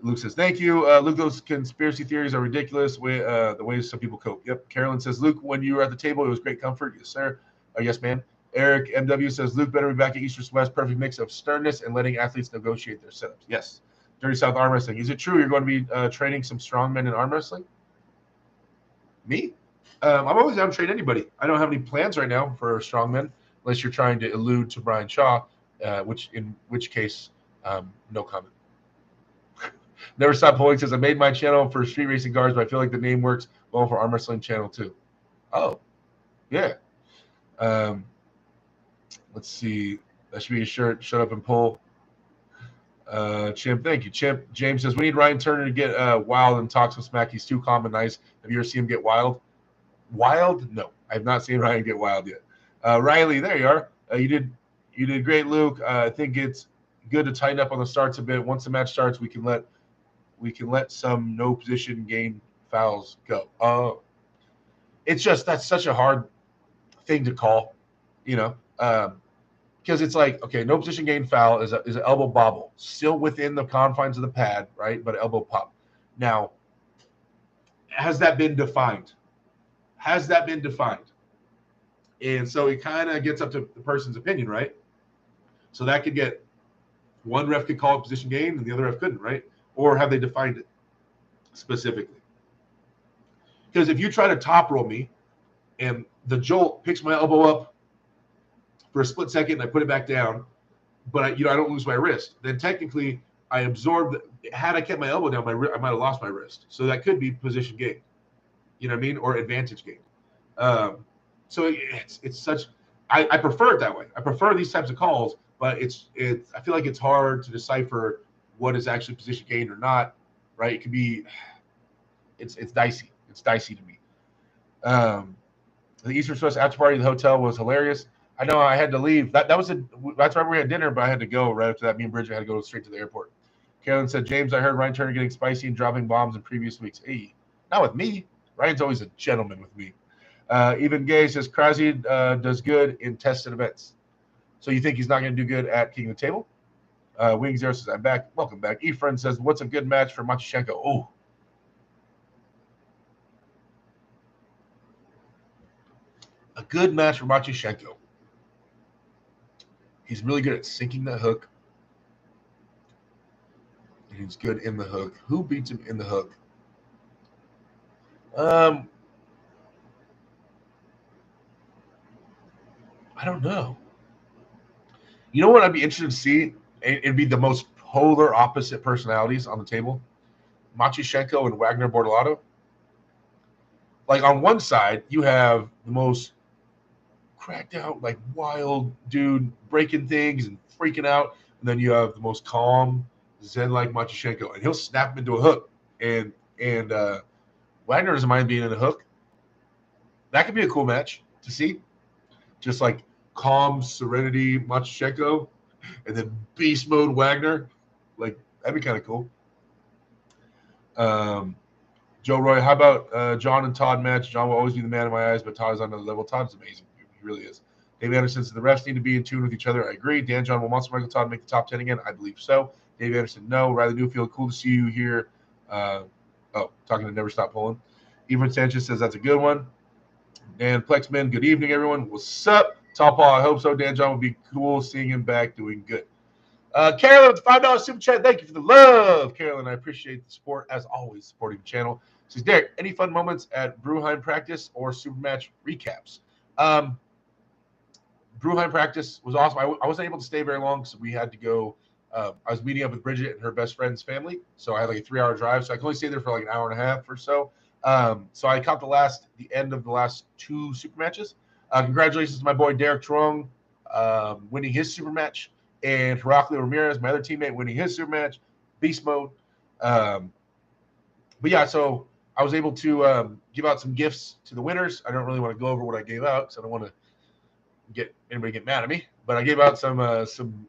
S1: Luke says, thank you. Luke, those conspiracy theories are ridiculous. The way some people cope. Yep. Carolyn says, Luke, when you were at the table, it was great comfort. Yes, sir. Yes, man. Eric MW says, Luke better be back at East vs. West. Perfect mix of sternness and letting athletes negotiate their setups. Yes. Dirty South arm wrestling. Is it true you're going to be training some strongmen in arm wrestling? Me? I'm always down to train anybody. I don't have any plans right now for strongmen, unless you're trying to allude to Brian Shaw, in which case, no comment. Never Stop Pulling says, I made my channel for street racing cars, but I feel like the name works well for arm wrestling channel too. Oh, yeah. Let's see. That should be a shirt. Shut up and pull. Chimp, thank you, Chimp. James says, we need Ryan Turner to get wild and talk some smack. He's too calm and nice. Have you ever seen him get wild? Wild? No, I have not seen Ryan get wild yet. Riley, there you are. You did great, Luke. I think it's good to tighten up on the starts a bit. Once the match starts, we can let some no position gain fouls go. It's just that's such a hard thing to call, because it's like, okay, no position gain foul is an elbow bobble, still within the confines of the pad, right? But elbow pop. Now, has that been defined? And so it kind of gets up to the person's opinion, right? So that could get one ref could call it position gain and the other ref couldn't, right? Or have they defined it specifically? Because if you try to top roll me and the jolt picks my elbow up for a split second and I put it back down, but I don't lose my wrist, then technically I absorbed. Had I kept my elbow down, I might have lost my wrist. So that could be position gain. You know what I mean? Or advantage gain. So it's such. I prefer it that way. I prefer these types of calls, but I feel like it's hard to decipher what is actually position gain or not. Right? It could be. It's dicey. It's dicey to me. The East vs. West after party at the hotel was hilarious. I know I had to leave. That's why we had dinner, but I had to go right after that. Me and Bridget had to go straight to the airport. Carolyn said, James, I heard Ryan Turner getting spicy and dropping bombs in previous weeks. Hey, not with me. Ryan's always a gentleman with me. Even Gay says, Krasi does good in tested events. So you think he's not going to do good at King of the Table? Wing Zero says, I'm back. Welcome back. Efren says, what's a good match for Machenko? Oh. A good match for Machenko. He's really good at sinking the hook. And he's good in the hook. Who beats him in the hook? I don't know. You know what I'd be interested to see? It'd be the most polar opposite personalities on the table. Machenko and Wagner Bortolato. like on one side, you have the most cracked out, like wild dude breaking things and freaking out, and then you have the most calm, zen-like Machenko, and he'll snap him into a hook. And Wagner doesn't mind being in a hook. That could be a cool match to see. Just like calm, serenity Machenko, and then beast mode Wagner. Like, that'd be kind of cool. Joe Roy, how about John and Todd match? John will always be the man in my eyes, but Todd is on another level. Todd's amazing. He really is. Dave Anderson says the refs need to be in tune with each other. I agree. Dan John, will Monster Michael Todd make the top 10 again? I believe so. Dave Anderson, no. Riley Newfield, cool to see you here. Talking to Never Stop Pulling. Evan Sanchez says that's a good one. Dan Plexman, good evening, everyone. What's up? Top Paul, I hope so. Dan John would be cool seeing him back doing good. Carolyn with $5 super chat. Thank you for the love, Carolyn. I appreciate the support, as always, supporting the channel. Says, Derek, any fun moments at Bruheim practice or super match recaps? Bruheim practice was awesome. I wasn't able to stay very long because we had to go. I was meeting up with Bridget and her best friend's family, so I had like a 3-hour drive. So I could only stay there for like an hour and a half or so. So I caught the end of the last 2 super matches. Congratulations to my boy Derek Trong winning his super match, and Heraclio Ramirez, my other teammate, winning his super match, beast mode. But yeah, so I was able to give out some gifts to the winners. I don't really want to go over what I gave out because I don't want to get anybody get mad at me. But I gave out some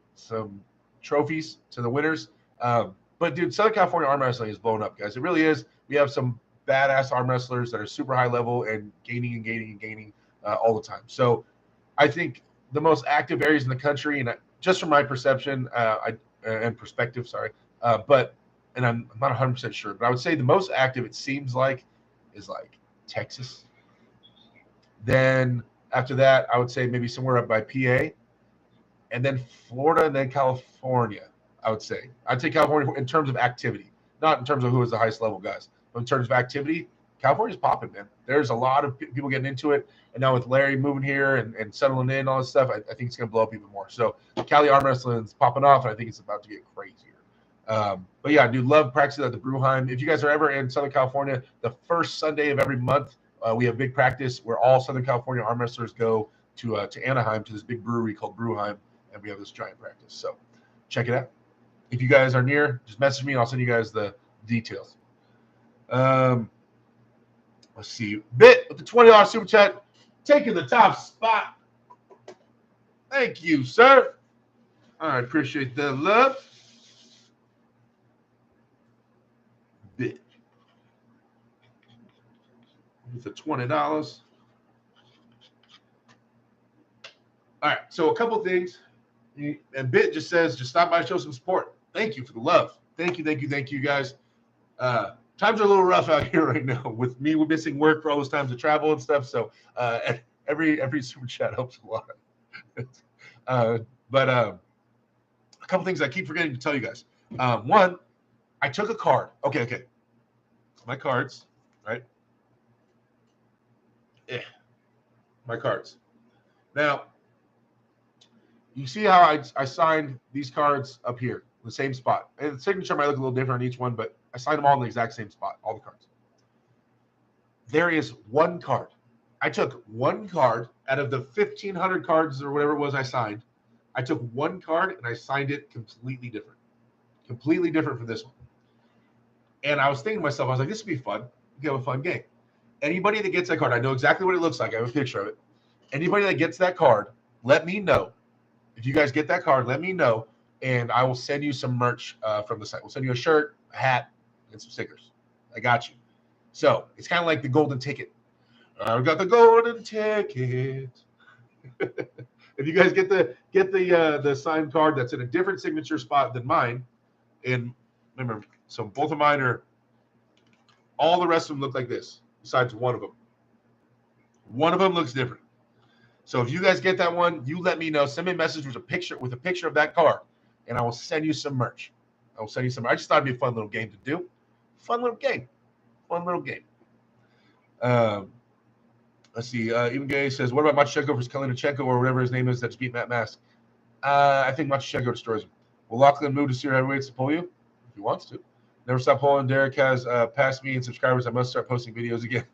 S1: trophies to the winners. But dude, Southern California arm wrestling is blown up, guys. It really is. We have some badass arm wrestlers that are super high level and gaining all the time. So I think the most active areas in the country, and just from my perception and perspective, and I'm not 100% sure, but I would say the most active, it seems like, is like Texas. Then after that, I would say maybe somewhere up by PA, and then Florida, and then California. I'd say California in terms of activity, not in terms of who is the highest level guys, but in terms of activity, California's popping, man. There's a lot of people getting into it, and now with Larry moving here and settling in, all this stuff, I think it's going to blow up even more. So Cali arm wrestling is popping off, and I think it's about to get crazier. But yeah, dude, love practicing at the Bruheim. If you guys are ever in Southern California, the first Sunday of every month, we have big practice where all Southern California arm wrestlers go to Anaheim to this big brewery called Bruheim, and we have this giant practice. So check it out. If you guys are near, just message me and I'll send you guys the details. Let's see. Bit with the $20 super chat, taking the top spot. Thank you, sir. I appreciate the love. Bit with the $20. All right, so a couple things. And Bit just says, just stop by and show some support. Thank you for the love. Thank you, guys. Times are a little rough out here right now with me missing work for all those times of travel and stuff. So every super chat helps a lot. But a couple things I keep forgetting to tell you guys. One, I took a card. Okay. My cards, right? My cards. Now, you see how I signed these cards up here, the same spot. And the signature might look a little different on each one, but I signed them all in the exact same spot, all the cards. There is one card. I took one card out of the 1,500 cards or whatever it was I signed. I took one card and I signed it completely different from this one. And I was thinking to myself, I was like, this would be fun. We can have a fun game. Anybody that gets that card, I know exactly what it looks like. I have a picture of it. Anybody that gets that card, let me know. If you guys get that card, let me know, and I will send you some merch from the site. We'll send you a shirt, a hat, and some stickers. I got you. So it's kind of like the golden ticket. I've got the golden ticket. If you guys get the signed card that's in a different signature spot than mine, and remember, so both of mine are, all the rest of them look like this, besides one of them. One of them looks different. So if you guys get that one, you let me know. Send me a message with a picture of that card, and I will send you some merch. I just thought it'd be a fun little game to do. Fun little game. Let's see. Even Gay says, what about Machenko versus Kalinachenko or whatever his name is that's beat Matt Mask? I think Machenko destroys him. Will Lachlan move to Senior Heavyweights to pull you? If he wants to. Never stop pulling. Derek has passed me in subscribers. I must start posting videos again.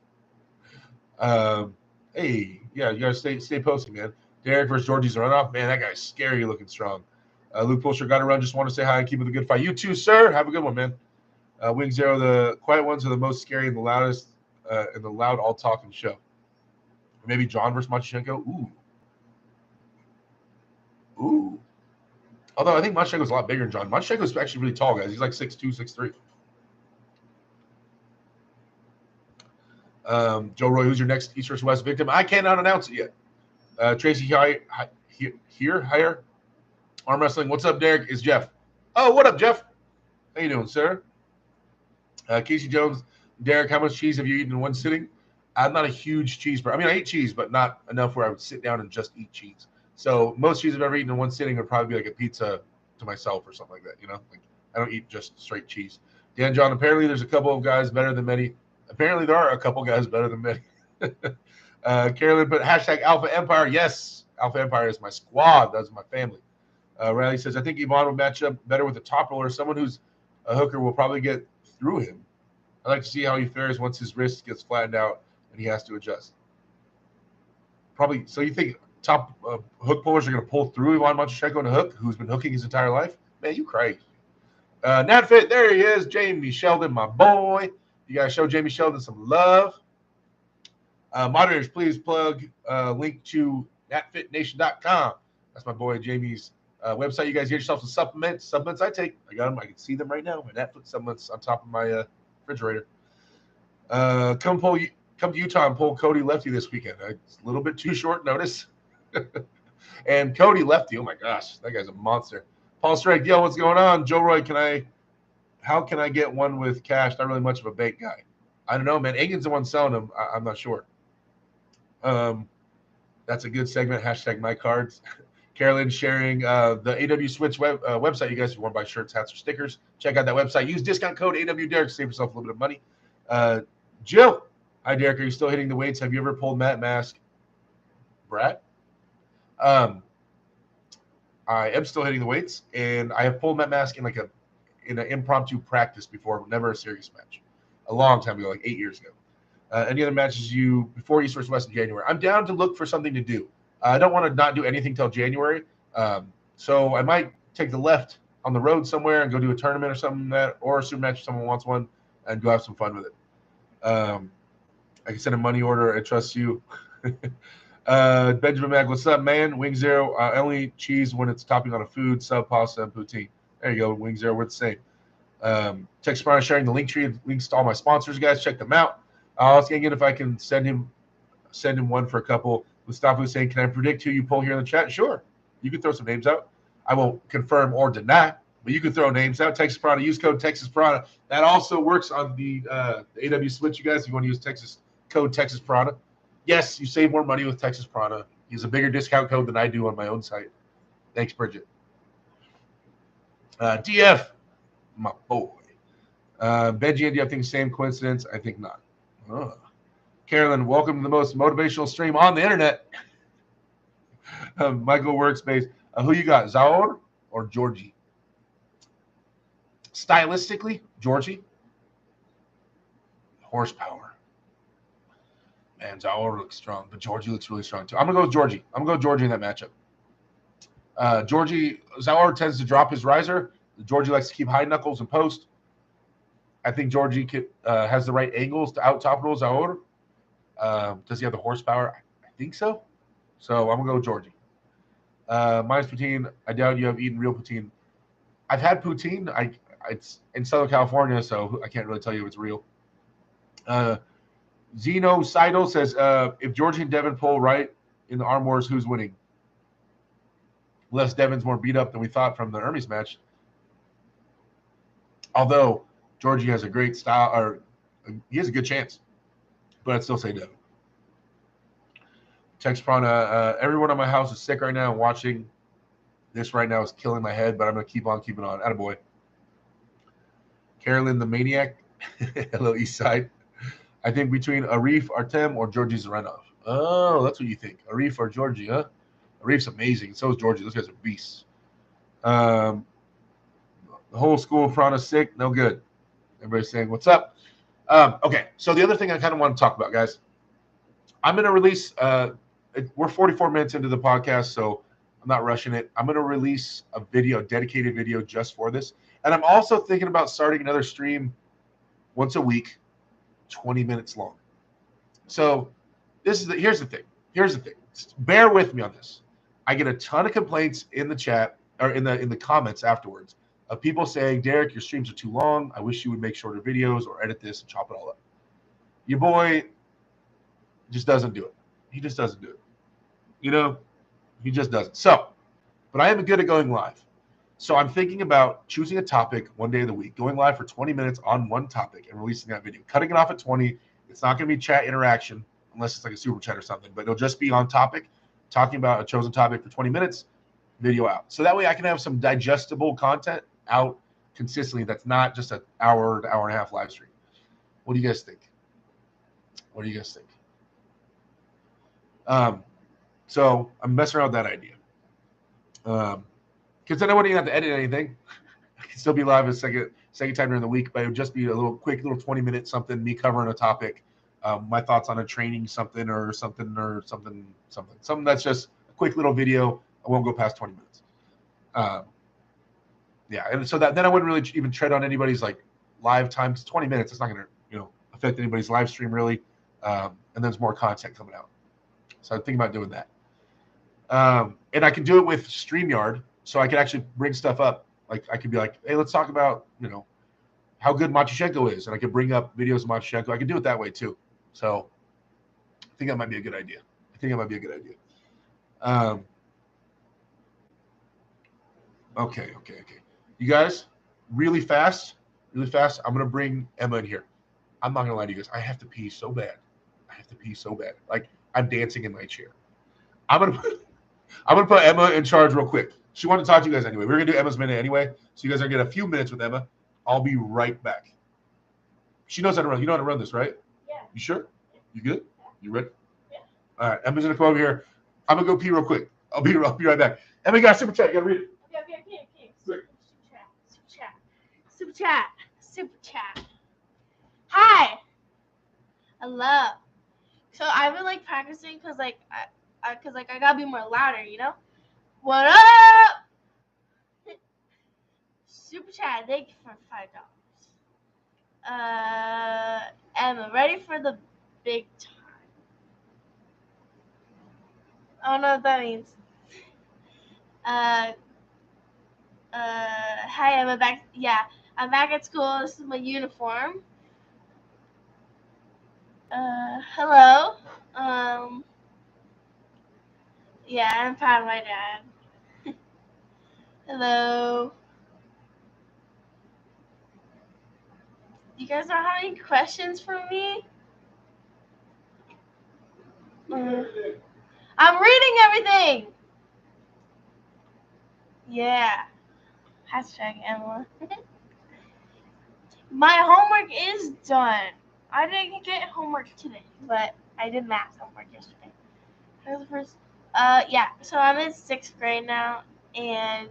S1: Hey, yeah, you gotta stay posting, man. Derek versus Georgie's a runoff. Man, that guy's scary looking strong. Luke Pulser got to run. Just want to say hi and keep it a good fight. You too, sir. Have a good one, man. Wing Zero, the quiet ones are the most scary and the loudest and the loud all talking show. Maybe John versus Machenko. Ooh. Although I think Machenko's a lot bigger than John. Machenko's actually really tall, guys. He's like 6'2", 6'3". Joe Roy, who's your next East versus West victim? I cannot announce it yet. Tracy here. Arm wrestling. What's up, Derek? Is Jeff. Oh, what up, Jeff? How you doing, sir? Casey Jones, Derek, how much cheese have you eaten in one sitting? I'm not a huge cheese person. I mean, I eat cheese, but not enough where I would sit down and just eat cheese. So most cheese I've ever eaten in one sitting would probably be like a pizza to myself or something like that. You know, like I don't eat just straight cheese. Dan John, apparently there's a couple of guys better than many. Apparently there are a couple guys better than many. Carolyn put hashtag Alpha Empire. Yes, Alpha Empire is my squad. That's my family. Riley says, I think Yvonne will match up better with a top roller. Someone who's a hooker will probably get through him. I'd like to see how he fares once his wrist gets flattened out and he has to adjust. Probably. So you think top hook pullers are going to pull through Ivan Machenko in a hook, who's been hooking his entire life? Man, you crazy. Natfit, there he is. Jamie Sheldon, my boy. You guys show Jamie Sheldon some love. Moderators, please plug link to natfitnation.com. That's my boy Jamie's website. You guys get yourself some supplements. Supplements I take. I got them. I can see them right now. My Netflix supplements on top of my refrigerator. Come to Utah and pull Cody Lefty this weekend. It's a little bit too short notice. And Cody Lefty, oh my gosh, that guy's a monster. Paul Strike, yo, what's going on? Joe Roy, how can I get one with cash? Not really much of a bait guy. I don't know, man. Aigen's the one selling them. I'm not sure. That's a good segment. Hashtag my cards. Carolyn sharing the AW Switch website. You guys, if you want to buy shirts, hats, or stickers, check out that website. Use discount code AW Derek. Save yourself a little bit of money. Jill, hi Derek. Are you still hitting the weights? Have you ever pulled Matt Mask? Brad? I am still hitting the weights, and I have pulled Matt Mask in an impromptu practice before, never a serious match. A long time ago, like 8 years ago. Any other matches before East vs. West in January? I'm down to look for something to do. I don't want to not do anything till January. So I might take the left on the road somewhere and go do a tournament or something or a super match if someone wants one and go have some fun with it. I can send a money order. I trust you. Benjamin Mag, what's up, man? Wing Zero, only cheese when it's topping on a food, sub, pasta, and poutine. There you go, Wing Zero, we're the same. Text Brian sharing the link tree, links to all my sponsors, guys. Check them out. I'll ask again if I can send him one for a couple. Mustafa saying, can I predict who you pull here in the chat? Sure. You can throw some names out. I won't confirm or deny, but you can throw names out. Texas Prana, use code Texas Prana. That also works on the AW Switch, you guys. If you want to use code Texas Prana. Yes, you save more money with Texas Prana. Use a bigger discount code than I do on my own site. Thanks, Bridget. DF, my boy. Benji and DF think same coincidence? I think not. Oh. Carolyn, welcome to the most motivational stream on the internet. Michael Workspace. Who you got, Zaor or Georgie? Stylistically, Georgie. Horsepower. Man, Zaor looks strong, but Georgie looks really strong too. I'm going to go with Georgie. I'm going to go with Georgie in that matchup. Zaor tends to drop his riser. Georgie likes to keep high knuckles and post. I think Georgie has the right angles to out-top roll Zaor. Does he have the horsepower? I think so. So I'm going to go with Georgie. Mine's poutine. I doubt you have eaten real poutine. I've had poutine. It's in Southern California, so I can't really tell you if it's real. Zeno Seidel says, if Georgie and Devin pull right in the Arm Wars, who's winning? Les Devin's more beat up than we thought from the Hermes match. Although Georgie has a great style, or he has a good chance. But I'd still say Devin. Text Prana, everyone at my house is sick right now and watching this right now is killing my head, but I'm going to keep on keeping on. Attaboy. Carolyn the Maniac. Hello, East Side. I think between Arif, Artem, or Georgie Zarenov. Oh, that's what you think. Arif or Georgie, huh? Arif's amazing. So is Georgie. Those guys are beasts. The whole school of Prana sick. No good. Everybody's saying, what's up? Okay, so the other thing I kind of want to talk about, guys. I'm going to release, we're 44 minutes into the podcast, so I'm not rushing it. I'm going to release a video, a dedicated video just for this. And I'm also thinking about starting another stream once a week, 20 minutes long. So here's the thing. Bear with me on this. I get a ton of complaints in the chat or in the comments afterwards of people saying, Derek, your streams are too long. I wish you would make shorter videos or edit this and chop it all up. Your boy just doesn't do it. He just doesn't do it. You know, he just doesn't. So, but I am good at going live. So I'm thinking about choosing a topic one day of the week, going live for 20 minutes on one topic and releasing that video. Cutting it off at 20. It's not going to be chat interaction unless it's like a super chat or something, but it'll just be on topic, talking about a chosen topic for 20 minutes, video out. So that way I can have some digestible content out consistently that's not just an hour to hour and a half live stream. What do you guys think? So I'm messing around with that idea. Because then I wouldn't even have to edit anything. I could still be live a second time during the week, but it would just be a little 20-minute something, me covering a topic, my thoughts on a training something that's just a quick little video. I won't go past 20 minutes. Yeah, and so then I wouldn't really even tread on anybody's like live time. Because 20 minutes, it's not going to affect anybody's live stream really. And there's more content coming out. So I'm thinking about doing that. And I can do it with StreamYard, so I can actually bring stuff up. Like I could be like, hey, let's talk about how good Matyushenko is, and I could bring up videos of Matyushenko. I can do it that way too. So I think that might be a good idea. Okay. You guys, really fast. I'm gonna bring Emma in here. I'm not gonna lie to you guys. I have to pee so bad. Like I'm dancing in my chair. I'm gonna put Emma in charge real quick. She wanted to talk to you guys anyway. We're gonna do Emma's minute anyway, so you guys are gonna get a few minutes with Emma. I'll be right back. She knows how to run. You know how to run this, right?
S2: Yeah.
S1: You sure? You good? You ready?
S2: Yeah.
S1: All right. Emma's gonna come over here. I'm gonna go pee real quick. I'll be right back. Emma, you got a super chat. You gotta read it.
S2: Okay.
S1: Quick.
S2: Super chat. Hi. Hello. So I've been like practicing because I gotta be more louder, What up? Super chat. Thank you for $5. Emma, ready for the big time? I don't know what that means. Hi, Emma. Back. Yeah, I'm back at school. This is my uniform. Hello. Yeah, I'm proud of my dad. Hello. You guys don't have any questions for me? I'm reading everything. Yeah. Hashtag Emma. My homework is done. I didn't get homework today, but I did math homework yesterday. That was the first. Yeah. So I'm in 6th grade now, and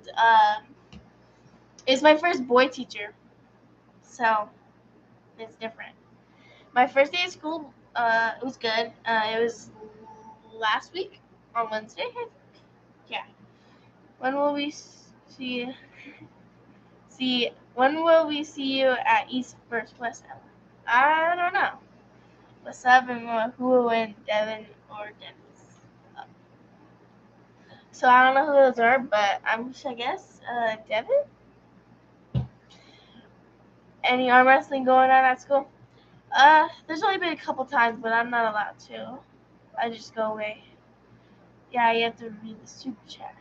S2: it's my first boy teacher, so it's different. My first day of school, it was good. It was last week on Wednesday. Yeah. When will we see? When will we see you at East First West? I don't know. What's up, and who will win, Devin or Dennis? So I don't know who those are, but I guess Devin. Any arm wrestling going on at school? There's only been a couple times, but I'm not allowed to. I just go away. Yeah, you have to read the super chat.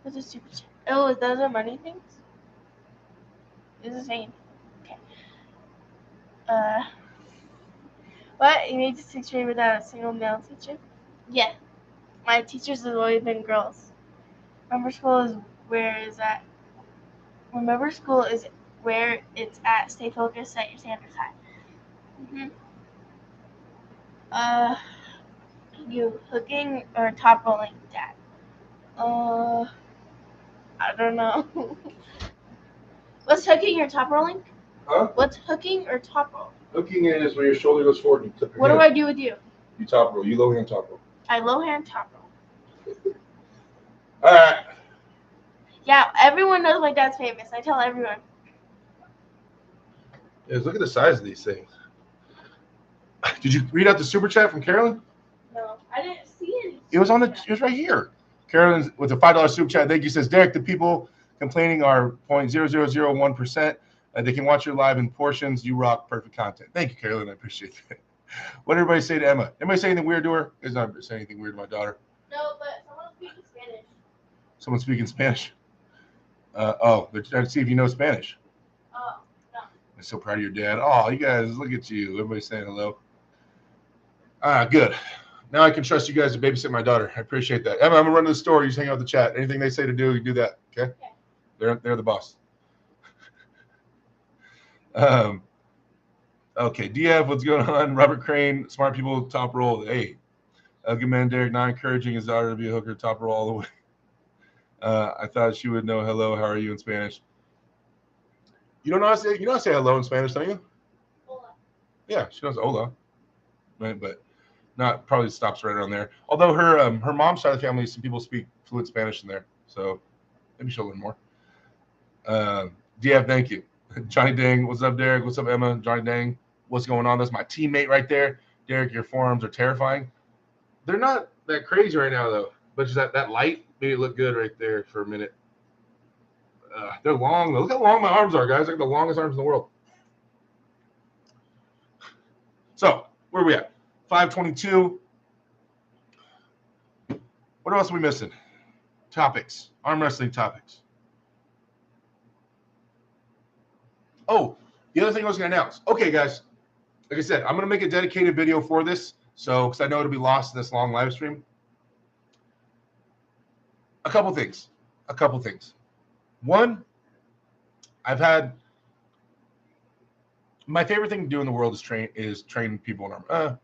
S2: What's a super chat? Oh, those are money things? It's the same. Okay. What? You made it to 6th grade without a single male teacher? Yeah. My teachers have always been girls. Remember school is where it's at. Stay focused, set your standards high. You hooking or top rolling, Dad? I don't know. What's hooking or top rolling?
S1: Huh?
S2: What's hooking or top roll?
S1: Hooking in is when your shoulder goes forward and you clip your
S2: What do
S1: hand.
S2: I do with you?
S1: You top roll. You low hand top roll.
S2: I low hand top roll.
S1: All right.
S2: Yeah, everyone knows my dad's famous. I tell everyone.
S1: Yes, look at the size of these things. Did you read out the super chat from Carolyn?
S2: No, I didn't see it.
S1: It was on the. It was right here. Carolyn with a $5 super chat. Thank you. Says Derek. The people complaining are 0.0001%. They can watch your live in portions. You rock. Perfect content. Thank you, Carolyn. I appreciate that. What did everybody say to Emma? Anybody say anything weird to her? Is not say anything weird to my daughter.
S2: No, but someone speaking Spanish.
S1: Someone speaking Spanish. Oh, they're trying to see if you know Spanish.
S2: Oh, no.
S1: I'm so proud of your dad. Oh, you guys, look at you. Everybody's saying hello. Good. Now I can trust you guys to babysit my daughter. I appreciate that. Emma, I'm gonna run to the store. You just hang out with the chat. Anything they say to do, you do that. Okay? They're the boss. Okay, DF, what's going on? Robert Crane, smart people, top roll. Hey, good man, Derek, not encouraging his daughter to be a hooker, top roll all the way. I thought she would know hello, how are you in Spanish. You don't know how to say hello in Spanish, don't you?
S2: Hola.
S1: Yeah, she knows hola, right? But not probably stops right around there. Although her mom's side of the family, some people speak fluent Spanish in there, so maybe she'll learn more. DF, thank you. Johnny Dang, what's up, Derek? What's up, Emma? Johnny Dang, what's going on? That's my teammate right there. Derek, your forearms are terrifying. They're not that crazy right now, though. But just that light made it look good right there for a minute. They're long. Look how long my arms are, guys. I got the longest arms in the world. So, where are we at? 522. What else are we missing? Topics. Arm wrestling topics. Oh, the other thing I was going to announce. Okay, guys. Like I said, I'm going to make a dedicated video for this. So, because I know it'll be lost in this long live stream. A couple things. One, my favorite thing to do in the world is train people in arm.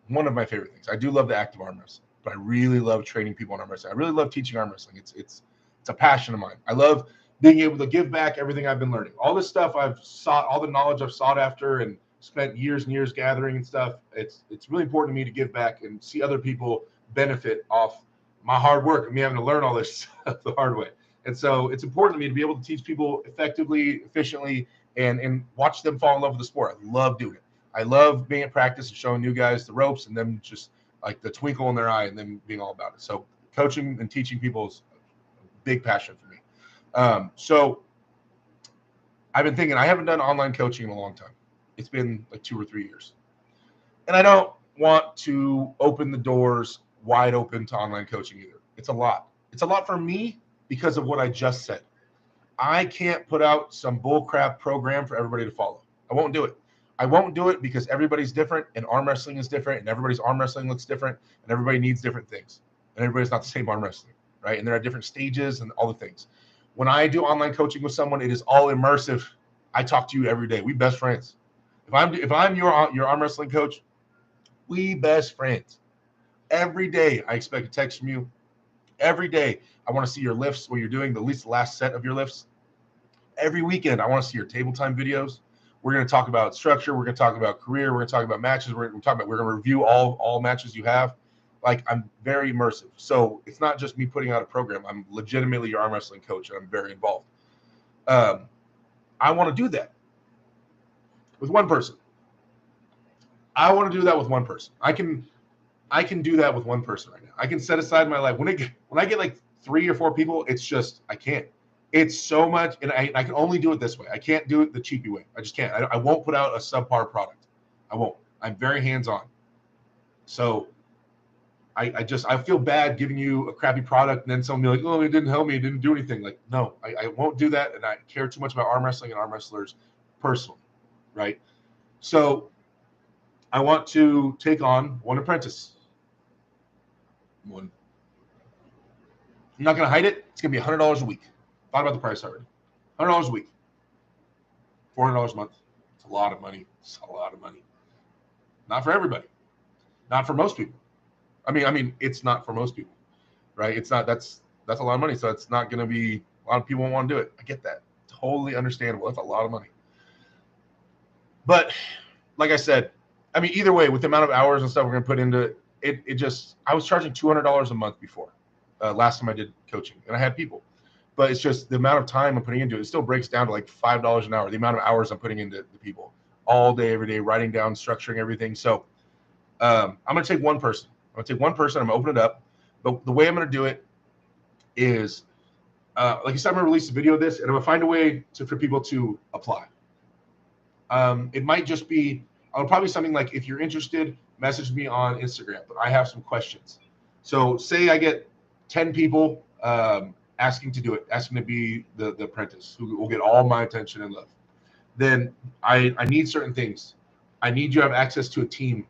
S1: One of my favorite things. I do love the active arm wrestling, but I really love training people in arm wrestling. I really love teaching arm wrestling. It's a passion of mine. I love being able to give back everything I've been learning. All this stuff I've sought, all the knowledge I've sought after and spent years and years gathering and stuff. It's really important to me to give back and see other people benefit off my hard work and me having to learn all this stuff the hard way. And so it's important to me to be able to teach people effectively, efficiently, and watch them fall in love with the sport. I love doing it. I love being at practice and showing new guys the ropes and them just like the twinkle in their eye and them being all about it. So coaching and teaching people is a big passion for me. So I've been thinking, I haven't done online coaching in a long time. It's been like 2 or 3 years. And I don't want to open the doors wide open to online coaching either. It's a lot. It's a lot for me because of what I just said. I can't put out some bullcrap program for everybody to follow. I won't do it. I won't do it because everybody's different and arm wrestling is different and everybody's arm wrestling looks different and everybody needs different things. And everybody's not the same arm wrestling, right? And there are different stages and all the things. When I do online coaching with someone, it is all immersive. I talk to you every day. We best friends. If I'm your arm wrestling coach, we best friends. Every day I expect a text from you. Every day I want to see your lifts when you're doing at least the last set of your lifts. Every weekend I want to see your table time videos. We're going to talk about structure. We're going to talk about career. We're going to talk about matches. We're going to review all matches you have. Like, I'm very immersive. So it's not just me putting out a program. I'm legitimately your arm wrestling coach, and I'm very involved. I want to do that with one person. I want to do that with one person. I can do that with one person right now. I can set aside my life. When I get like 3 or 4 people, it's just I can't. It's so much, and I can only do it this way. I can't do it the cheapy way. I just can't. I won't put out a subpar product. I won't. I'm very hands-on. So I feel bad giving you a crappy product and then someone be like, oh, it didn't help me. It didn't do anything. Like, no, I won't do that. And I care too much about arm wrestling and arm wrestlers personally, right? So I want to take on one apprentice. One. I'm not going to hide it. It's going to be $100 a week. Thought about the price already. $100 a week. $400 a month. It's a lot of money. It's a lot of money. Not for everybody. Not for most people. I mean, it's not for most people, right? It's not. That's a lot of money. So it's not going to be. A lot of people won't want to do it. I get that. Totally understandable. That's a lot of money. But like I said, I mean, either way, with the amount of hours and stuff we're gonna put into it, I was charging $200 a month before, last time I did coaching, and I had people, but it's just the amount of time I'm putting into it. It still breaks down to like $5 an hour. The amount of hours I'm putting into the people all day, every day, writing down, structuring everything. So I'm gonna take one person. I'm gonna open it up, but the way I'm gonna do it is, like I said, I'm gonna release a video of this, and I'm gonna find a way for people to apply. It might just be, I'll probably something like, if you're interested, message me on Instagram, but I have some questions. So say I get 10 people asking to do it, asking to be the apprentice, who will get all my attention and love. Then I need certain things. I need you to have access to a team.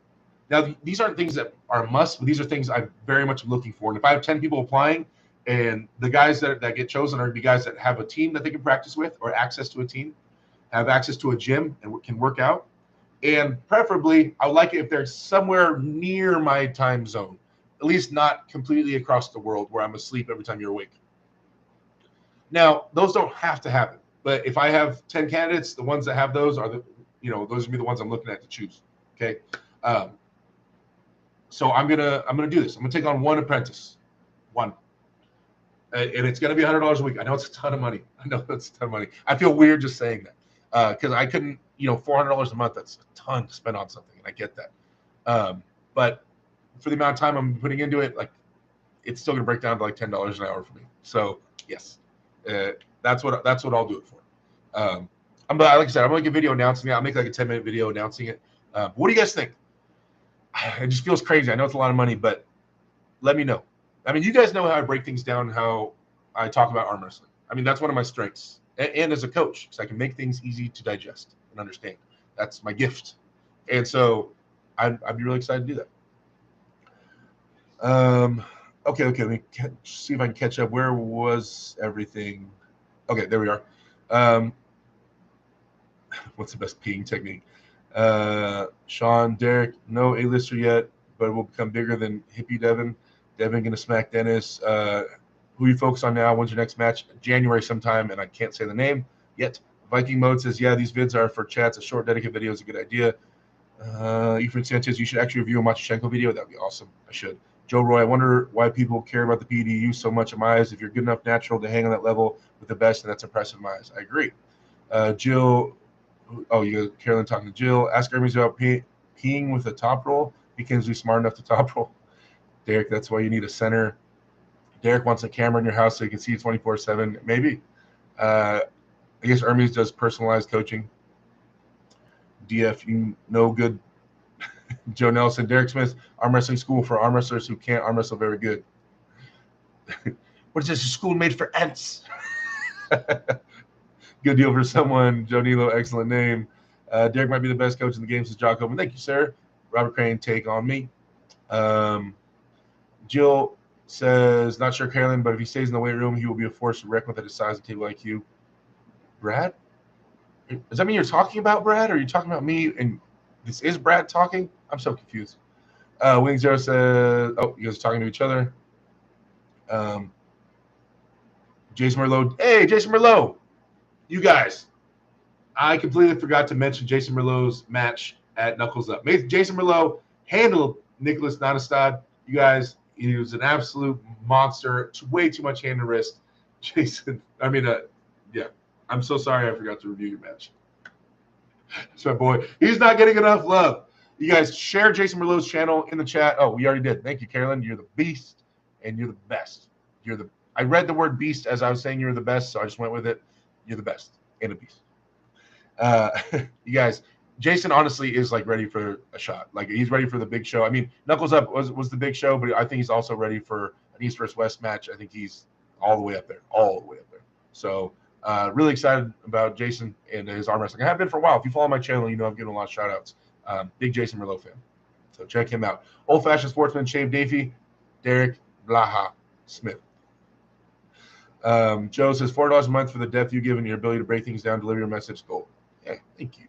S1: Now, these aren't things that are a must, but these are things I very much am looking for. And if I have 10 people applying, and the guys that get chosen are going to be guys that have a team that they can practice with, or access to a team, have access to a gym and can work out. And preferably, I would like it if they're somewhere near my time zone, at least not completely across the world where I'm asleep every time you're awake. Now, those don't have to happen, but if I have 10 candidates, the ones that have those are those will be the ones I'm looking at to choose. Okay. So I'm gonna do this. I'm gonna take on one apprentice, one. And it's going to be $100 a week. I know it's a ton of money. I feel weird just saying that because I couldn't, $400 a month, that's a ton to spend on something, and I get that. But for the amount of time I'm putting into it, like, it's still going to break down to like $10 an hour for me. So yes, that's what I'll do it for. Like I said, I'm going to make a video announcing it. I'll make like a 10-minute video announcing it. What do you guys think? It just feels crazy. I know it's a lot of money, but let me know. I mean, you guys know how I break things down, how I talk about arm wrestling. I mean, that's one of my strengths. And as a coach, because I can make things easy to digest and understand. That's my gift. And so I'd be really excited to do that. Okay. Let me see if I can catch up. Where was everything? Okay, there we are. What's the best peeing technique? Sean, Derek, no A-lister yet, but will become bigger than Hippie Devin. Devin going to smack Dennis. Who you focus on now? When's your next match? January sometime, and I can't say the name yet. Viking Mode says, yeah, these vids are for chats. A short, dedicated video is a good idea. Efren Sanchez, you should actually review a Machenko video. That would be awesome. I should. Joe Roy, I wonder why people care about the PDU so much in my eyes. If you're good enough natural to hang on that level with the best, then that's impressive in my eyes. I agree. Jill, Carolyn talking to Jill. Ask Hermes about peeing with a top roll. He can be smart enough to top roll. Derek, that's why you need a center. Derek wants a camera in your house so you can see 24/7. Maybe. I guess Hermes does personalized coaching. DF, you know good. Joe Nelson, Derek Smith, arm wrestling school for arm wrestlers who can't arm wrestle very good. What is this? A school made for ants? Good deal for someone. Joe Nilo, excellent name. Derek might be the best coach in the game since Jock Open. Thank you, sir. Robert Crane, take on me. Jill says, not sure Carolyn, but if he stays in the weight room, he will be a force to reckon with at his size and table IQ. Brad? Does that mean you're talking about Brad, or are you talking about me? And this is Brad talking? I'm so confused. Wing Zero says, oh, you guys are talking to each other. Jason Merlot. Hey, Jason Merlot. You guys, I completely forgot to mention Jason Merlot's match at Knuckles Up. Jason Merlot handled Nicholas Nanastad. You guys, he was an absolute monster. Way too much hand and wrist. Jason, yeah. I'm so sorry I forgot to review your match. That's my boy. He's not getting enough love. You guys share Jason Merlot's channel in the chat. Oh, we already did. Thank you, Carolyn. You're the beast, and you're the best. I read the word beast as I was saying you're the best, so I just went with it. You're the best and a beast. You guys, Jason honestly is like ready for a shot. Like, he's ready for the big show. I mean, Knuckles Up was the big show, but I think he's also ready for an East versus West match. I think he's all the way up there. So really excited about Jason and his arm wrestling. I have been for a while. If you follow my channel, you know I'm getting a lot of shout outs. Big Jason Merlot fan. So check him out. Old Fashioned Sportsman, Shave Davey, Derek Blaha Smith. Joe says $4 a month for the depth you give and your ability to break things down, deliver your message. Gold. Yeah, thank you.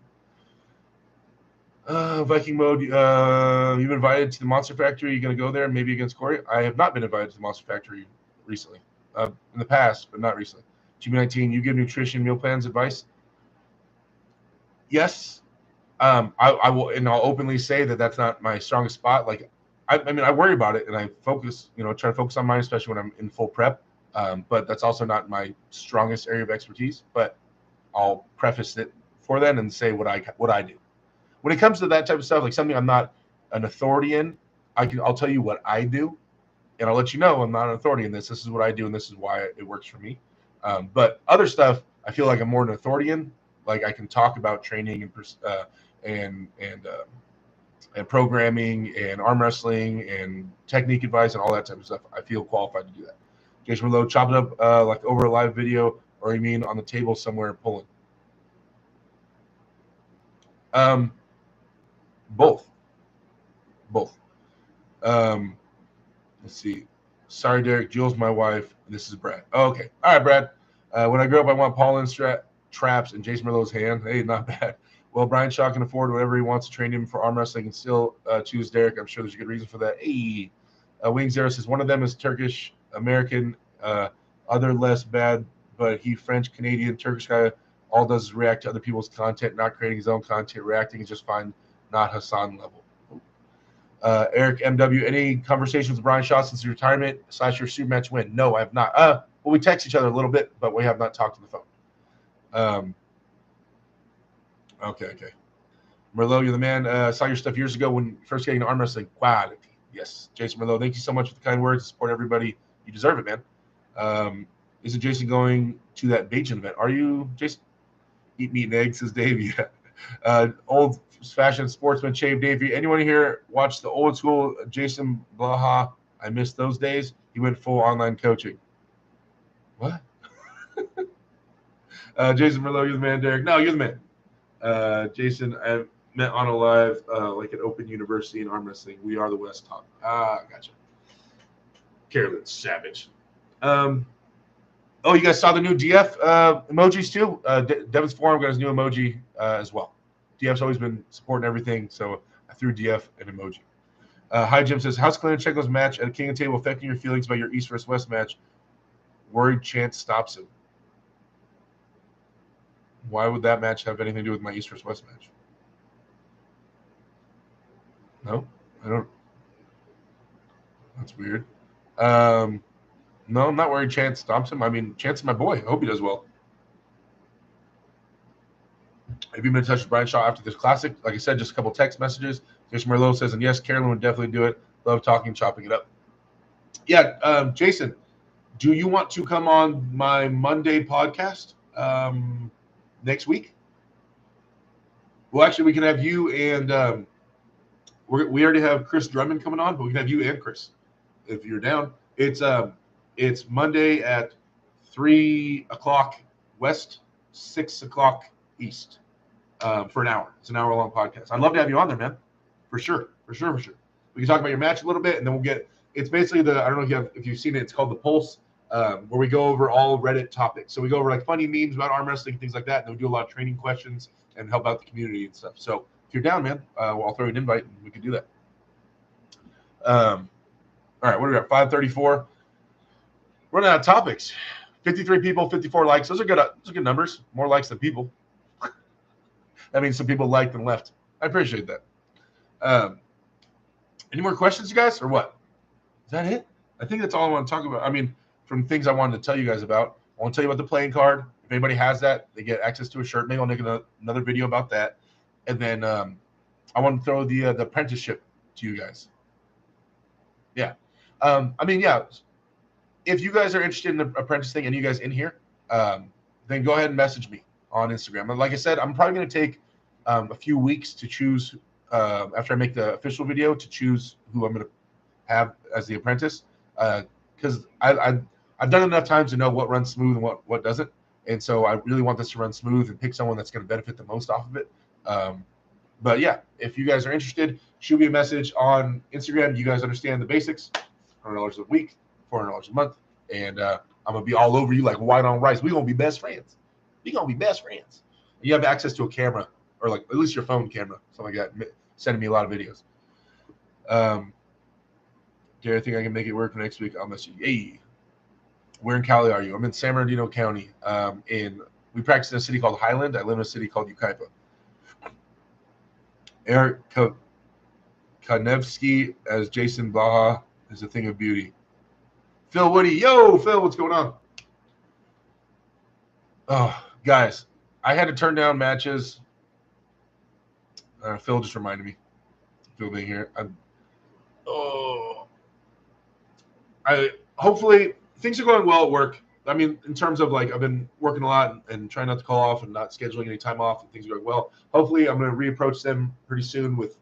S1: Viking Mode, you've been invited to the Monster Factory. You going to go there, maybe against Corey? I have not been invited to the Monster Factory recently. In the past, but not recently. GB19, you give nutrition, meal plans, advice? Yes. I will, and I'll openly say that that's not my strongest spot. Like, I mean, I worry about it and I focus, try to focus on mine, especially when I'm in full prep. But that's also not my strongest area of expertise. But I'll preface it for that and say what I do. When it comes to that type of stuff, like something I'm not an authority in, I'll tell you what I do, and I'll let you know I'm not an authority in this. This is what I do, and this is why it works for me. But other stuff, I feel like I'm more an authority in. Like I can talk about training and programming and arm wrestling and technique advice and all that type of stuff. I feel qualified to do that. Jason Merlot, chop it up like over a live video, or you mean on the table somewhere pulling? Both. Let's see. Sorry, Derek. Jill's my wife. This is Brad. Oh, okay. All right, Brad. When I grow up, I want Paul in traps and Jason Merlot's hand. Hey, not bad. Well, Brian Shaw can afford whatever he wants to train him for arm wrestling and still choose Derek. I'm sure there's a good reason for that. Hey, Wing Zero says one of them is Turkish American, other less bad, but he French Canadian Turkish guy. All does is react to other people's content, not creating his own content. Reacting is just fine, not Hassan level. Eric MW, any conversations with Brian Shaw since his retirement / your super match win? No, I have not. Well, we text each other a little bit, but we have not talked on the phone. Okay. Merlot, you're the man. Saw your stuff years ago when first getting into arm wrestling. Quality. Yes. Jason Merlot, thank you so much for the kind words. Support everybody. You deserve it, man. Isn't Jason going to that Beijing event? Are you, Jason? Eat meat and eggs, says Dave. Yeah. Old-fashioned sportsman, Shave Davey. Anyone here watch the old school Jason Blaha? I miss those days. He went full online coaching. What? Jason Merlot, you're the man, Derek. No, you're the man. Jason, I met on a live, like at Open University in arm wrestling. We are the West Talk. Gotcha. Carolyn, savage. Oh, you guys saw the new DF emojis too? Devin's Forum got his new emoji as well. DF's always been supporting everything, so I threw DF an emoji. Hi, Jim says, how's Klimachenk's match at King of Table affecting your feelings about your East vs. West match? Worried Chance stops him. Why would that match have anything to do with my East vs. West match? No, I don't. That's weird. No, I'm not worried Chance stops him. I mean, Chance is my boy. I hope he does well. Have you been in touch with Brian Shaw after this classic? Like I said, just a couple text messages. Jason Merlot says, and yes, Carolyn would definitely do it. Love talking, chopping it up. Yeah, Jason, do you want to come on my Monday podcast next week? Well, actually, we can have you and we already have Chris Drummond coming on, but we can have you and Chris if you're down. It's Monday at 3 o'clock West, 6 o'clock East for an hour. It's an hour-long podcast. I'd love to have you on there, man. For sure. We can talk about your match a little bit, and then we'll get – it's basically I don't know if you've seen it. It's called The Pulse, where we go over all Reddit topics. So we go over like funny memes about arm wrestling and things like that, and then we do a lot of training questions and help out the community and stuff. So if you're down, man, I'll throw you an invite, and we can do that. All right, what do we got? 5:34. Running out of topics. 53 people, 54 likes. Those are good numbers. More likes than people. That means some people liked and left. I appreciate that. Any more questions, you guys, or what? Is that it? I think that's all I want to talk about. I mean, from things I wanted to tell you guys about. I want to tell you about the playing card. If anybody has that, they get access to a shirt. Maybe I'll make another video about that. And then I want to throw the apprenticeship to you guys. Yeah. I mean, yeah. If you guys are interested in the apprentice thing and you guys in here, then go ahead and message me on Instagram. And like I said, I'm probably going to take a few weeks to choose after I make the official video to choose who I'm going to have as the apprentice, because I've done it enough times to know what runs smooth and what doesn't, and so I really want this to run smooth and pick someone that's going to benefit the most off of it. But yeah, if you guys are interested, shoot me a message on Instagram. You guys understand the basics. $100 a week, $400 a month, and I'm gonna be all over you like white on rice. We're gonna be best friends. You have access to a camera, or like at least your phone camera, something like that, sending me a lot of videos. Do you think I can make it work for next week? I'll message you. Hey, where in Cali are you? I'm in San Bernardino County. We practice in a city called Highland. I live in a city called Yucaipa. Eric Konevsky as Jason Baja is a thing of beauty. Phil Woody, yo, Phil, what's going on? Oh, guys, I had to turn down matches. Phil just reminded me. Phil being here. Hopefully things are going well at work. I mean, in terms of like I've been working a lot and trying not to call off and not scheduling any time off, and things are going well. Hopefully, I'm going to reapproach them pretty soon with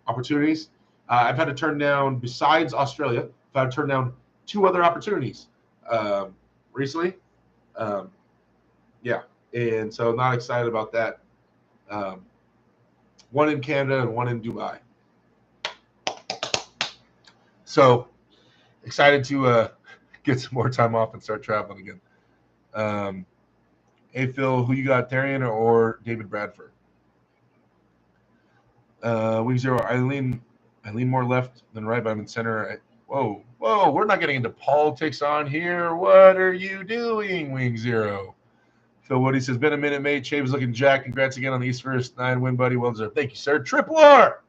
S1: opportunities. I've had to turn down, besides Australia, I've had to turn down 2 other opportunities recently. Yeah, and so not excited about that. One in Canada and one in Dubai. So excited to get some more time off and start traveling again. Hey, Phil, who you got, Therian or David Bradford? Wing Zero, I lean more left than right, but I'm in center. Whoa, we're not getting into politics on here. What are you doing, Wing Zero? Phil Woody says, been a minute, mate. Shave's looking jacked. Congrats again on the East First 9 win, buddy. Well deserved. Thank you, sir. Triple R,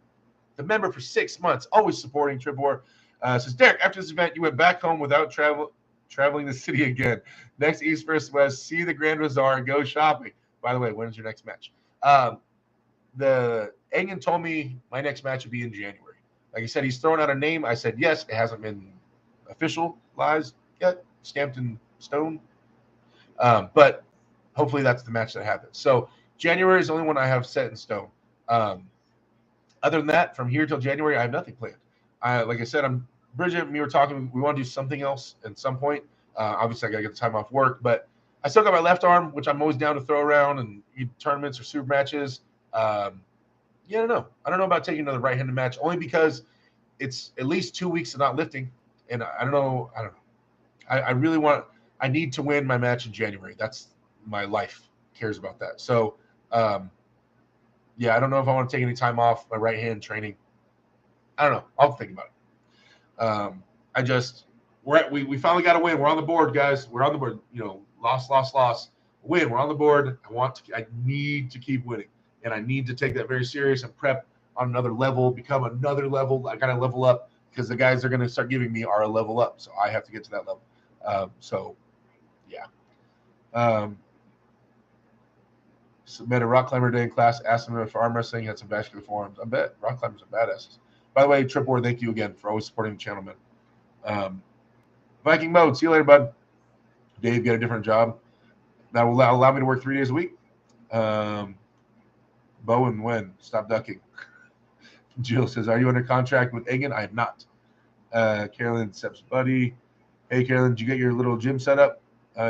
S1: the member for 6 months, always supporting Triple R. Says, Derek, after this event, you went back home without traveling the city again. Next East First West, see the Grand Bazaar and go shopping. By the way, when's your next match? The Engen told me my next match would be in January. Like I said, he's throwing out a name. I said yes. It hasn't been officialized yet, stamped in stone. But hopefully that's the match that happens. So January is the only one I have set in stone. Other than that, from here till January, I have nothing planned. Like I said, Bridget and me were talking. We want to do something else at some point. Obviously, I got to get the time off work, but I still got my left arm, which I'm always down to throw around and tournaments or super matches. Yeah, I don't know about taking another right-handed match, only because it's at least 2 weeks of not lifting, and I don't know. I need to win my match in January. That's my life cares about that. So, yeah, I don't know if I want to take any time off my right hand training. I don't know. I'll think about it. We finally got a win. We're on the board, guys. We're on the board. Loss. Win. We're on the board. I need to keep winning. And I need to take that very serious and prep on another level, become another level. I got to level up because the guys they're going to start giving me are a level up. So I have to get to that level. Yeah. Met a rock climber today in class. Asked him if arm wrestling had some vascular forms. I bet rock climbers are badasses. By the way, Tripwar, thank you again for always supporting the channel, man. Viking mode. See you later, bud. Dave, get a different job. That will allow me to work 3 days a week. Bowen, when? Stop ducking. Jill says, are you under contract with Egan? I am not. Carolyn, Sep's buddy. Hey, Carolyn, did you get your little gym set up?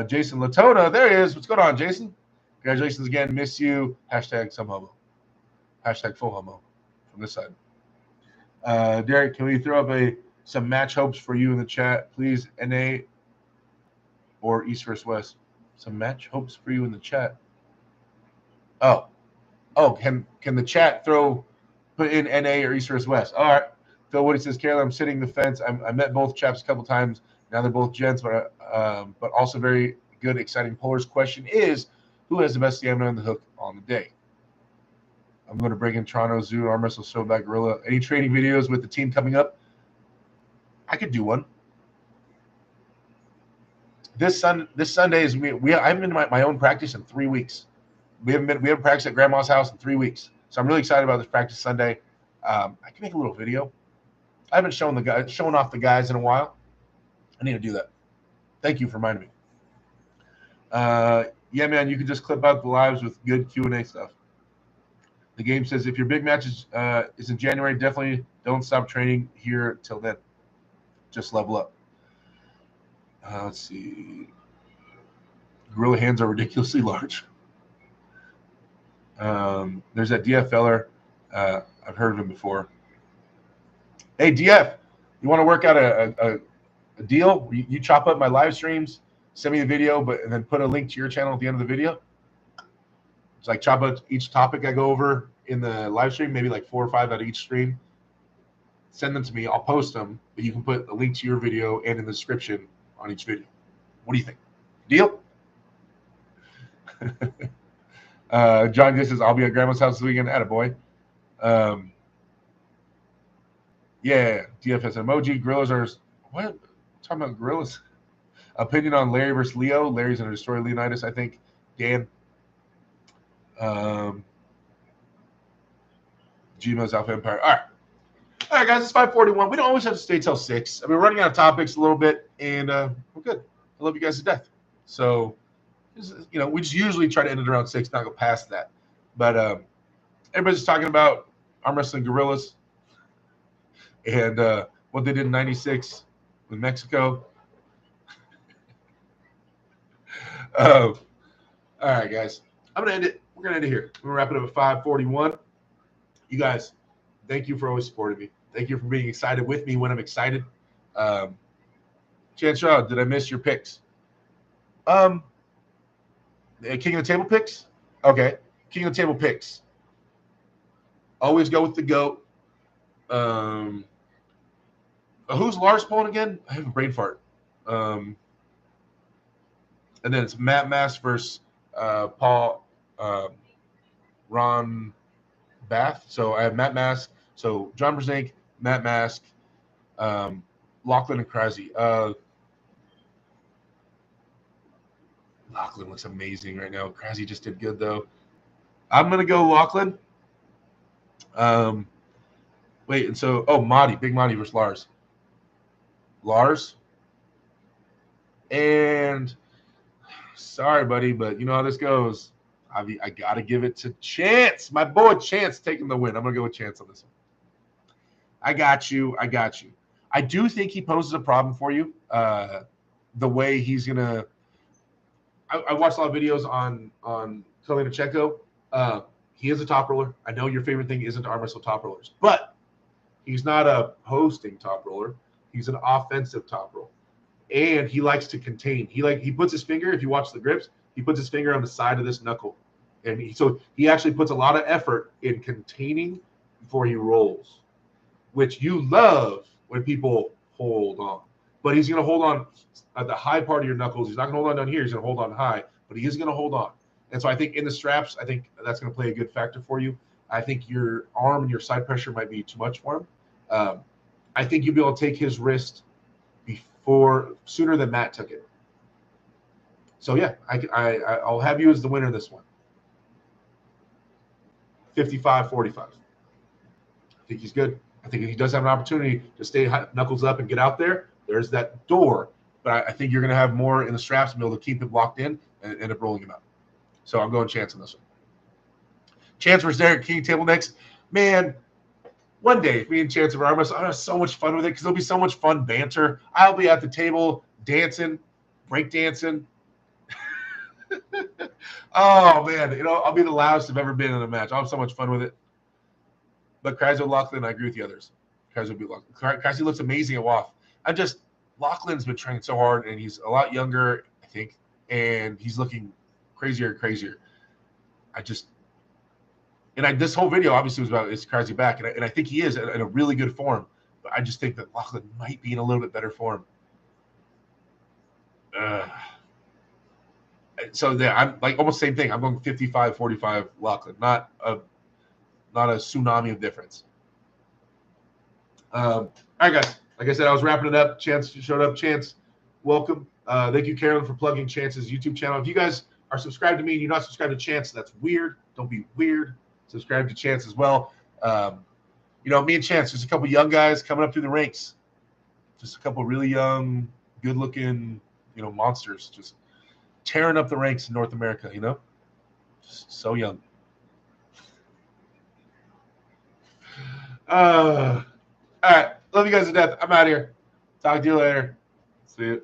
S1: Jason Latona, there he is. What's going on, Jason? Congratulations again. Miss you. Hashtag some homo. Hashtag full homo from this side. Derek, can we throw up some match hopes for you in the chat, please? NA or East versus West? Some match hopes for you in the chat. Oh, can the chat put in NA or East versus West? All right. Phil Woody says, Carolyn, I'm sitting the fence. I met both chaps a couple times. Now they're both gents, but also very good, exciting pullers. Question is, who has the best stamina on the hook on the day? I'm going to bring in Toronto Zoo, Arm Wrestle, Showback Gorilla. Any training videos with the team coming up? I could do one. This Sunday is I'm in my own practice in 3 weeks. We haven't practiced at Grandma's house in 3 weeks, so I'm really excited about this practice Sunday. I can make a little video. I haven't shown off the guys in a while. I need to do that. Thank you for reminding me. Yeah, man, you can just clip out the lives with good Q&A stuff. The game says if your big match is in January, definitely don't stop training here till then. Just level up. Let's see. Gorilla hands are ridiculously large. There's that DF feller. I've heard of him before. Hey, DF, you want to work out a deal? You chop up my live streams, send me the video, and then put a link to your channel at the end of the video. It's like chop up each topic I go over in the live stream, maybe like 4 or 5 out of each stream. Send them to me. I'll post them, but you can put a link to your video and in the description on each video. What do you think? Deal? John says, I'll be at Grandma's house this weekend. Attaboy. Yeah, DFS emoji. Gorillas are what? Talking about gorillas. Opinion on Larry versus Leo. Larry's gonna destroy Leonidas, I think. Dan. Gmail's Alpha Empire. All right, guys. It's 5:41. We don't always have to stay till 6. I mean, we're running out of topics a little bit, and we're good. I love you guys to death. So, we just usually try to end it around 6, not go past that. But everybody's talking about arm wrestling gorillas and what they did in '96 with Mexico. All right, guys. I'm gonna end it. We're gonna end it here. We're gonna wrap it up at 5:41. You guys, thank you for always supporting me. Thank you for being excited with me when I'm excited. Chance Shaw, did I miss your picks? King of the Table picks? Okay. King of the Table picks. Always go with the GOAT. Who's Lars pulling again? I have a brain fart. And then it's Matt Mass versus Paul Ron Bath. So I have Matt Mask. So John Brzenk, Matt Mask, Lachlan and Krasi. Lachlan looks amazing right now. Krasi just did good though. I'm gonna go Lachlan. Wait, and so Marty, Big Marty versus Lars. Lars. And sorry, buddy, but you know how this goes. I gotta give it to Chance. My boy Chance taking the win. I'm gonna go with Chance on this one. I got you. I do think he poses a problem for you. The way he's gonna. I watched a lot of videos on Kalina Checo. He is a top roller. I know your favorite thing isn't to arm wrestle top rollers, but he's not a hosting top roller. He's an offensive top roller, and he likes to contain. He puts his finger. If you watch the grips, he puts his finger on the side of this knuckle, and he actually puts a lot of effort in containing before he rolls, which you love when people hold on. But he's going to hold on at the high part of your knuckles. He's not going to hold on down here. He's going to hold on high, but he is going to hold on. And so I think in the straps, I think that's going to play a good factor for you. I think your arm and your side pressure might be too much for him. I think you'll be able to take his wrist sooner than Matt took it. So yeah, I'll have you as the winner of this one. 55-45. I think he's good. I think if he does have an opportunity to stay knuckles up and get out there, there's that door. But I think you're going to have more in the straps and be able to keep him locked in and end up rolling him out. So I'm going Chance on this one. Chance versus Derek King table next. Man, one day, if me and Chance are arm wrestling, I'll have so much fun with it because there'll be so much fun banter. I'll be at the table dancing, break dancing. Oh, man. I'll be the loudest I've ever been in a match. I'll have so much fun with it. But Krasi Lachlan, I agree with the others. Krasi looks amazing at WAF. Lachlan's been training so hard, and he's a lot younger, I think, and he's looking crazier and crazier. This whole video obviously was about is Krasi back, and I think he is in a really good form. But I just think that Lachlan might be in a little bit better form. So there, I'm like almost same thing. I'm going 55-45 Lachlan, not a tsunami of difference. All right, guys. Like I said, I was wrapping it up. Chance showed up. Chance, welcome. Thank you, Carolyn, for plugging Chance's YouTube channel. If you guys are subscribed to me and you're not subscribed to Chance, that's weird. Don't be weird. Subscribe to Chance as well. Me and Chance, just a couple young guys coming up through the ranks. Just a couple really young, good-looking, monsters. Just tearing up the ranks in North America, Just so young. All right. Love you guys to death. I'm out of here. Talk to you later. See you.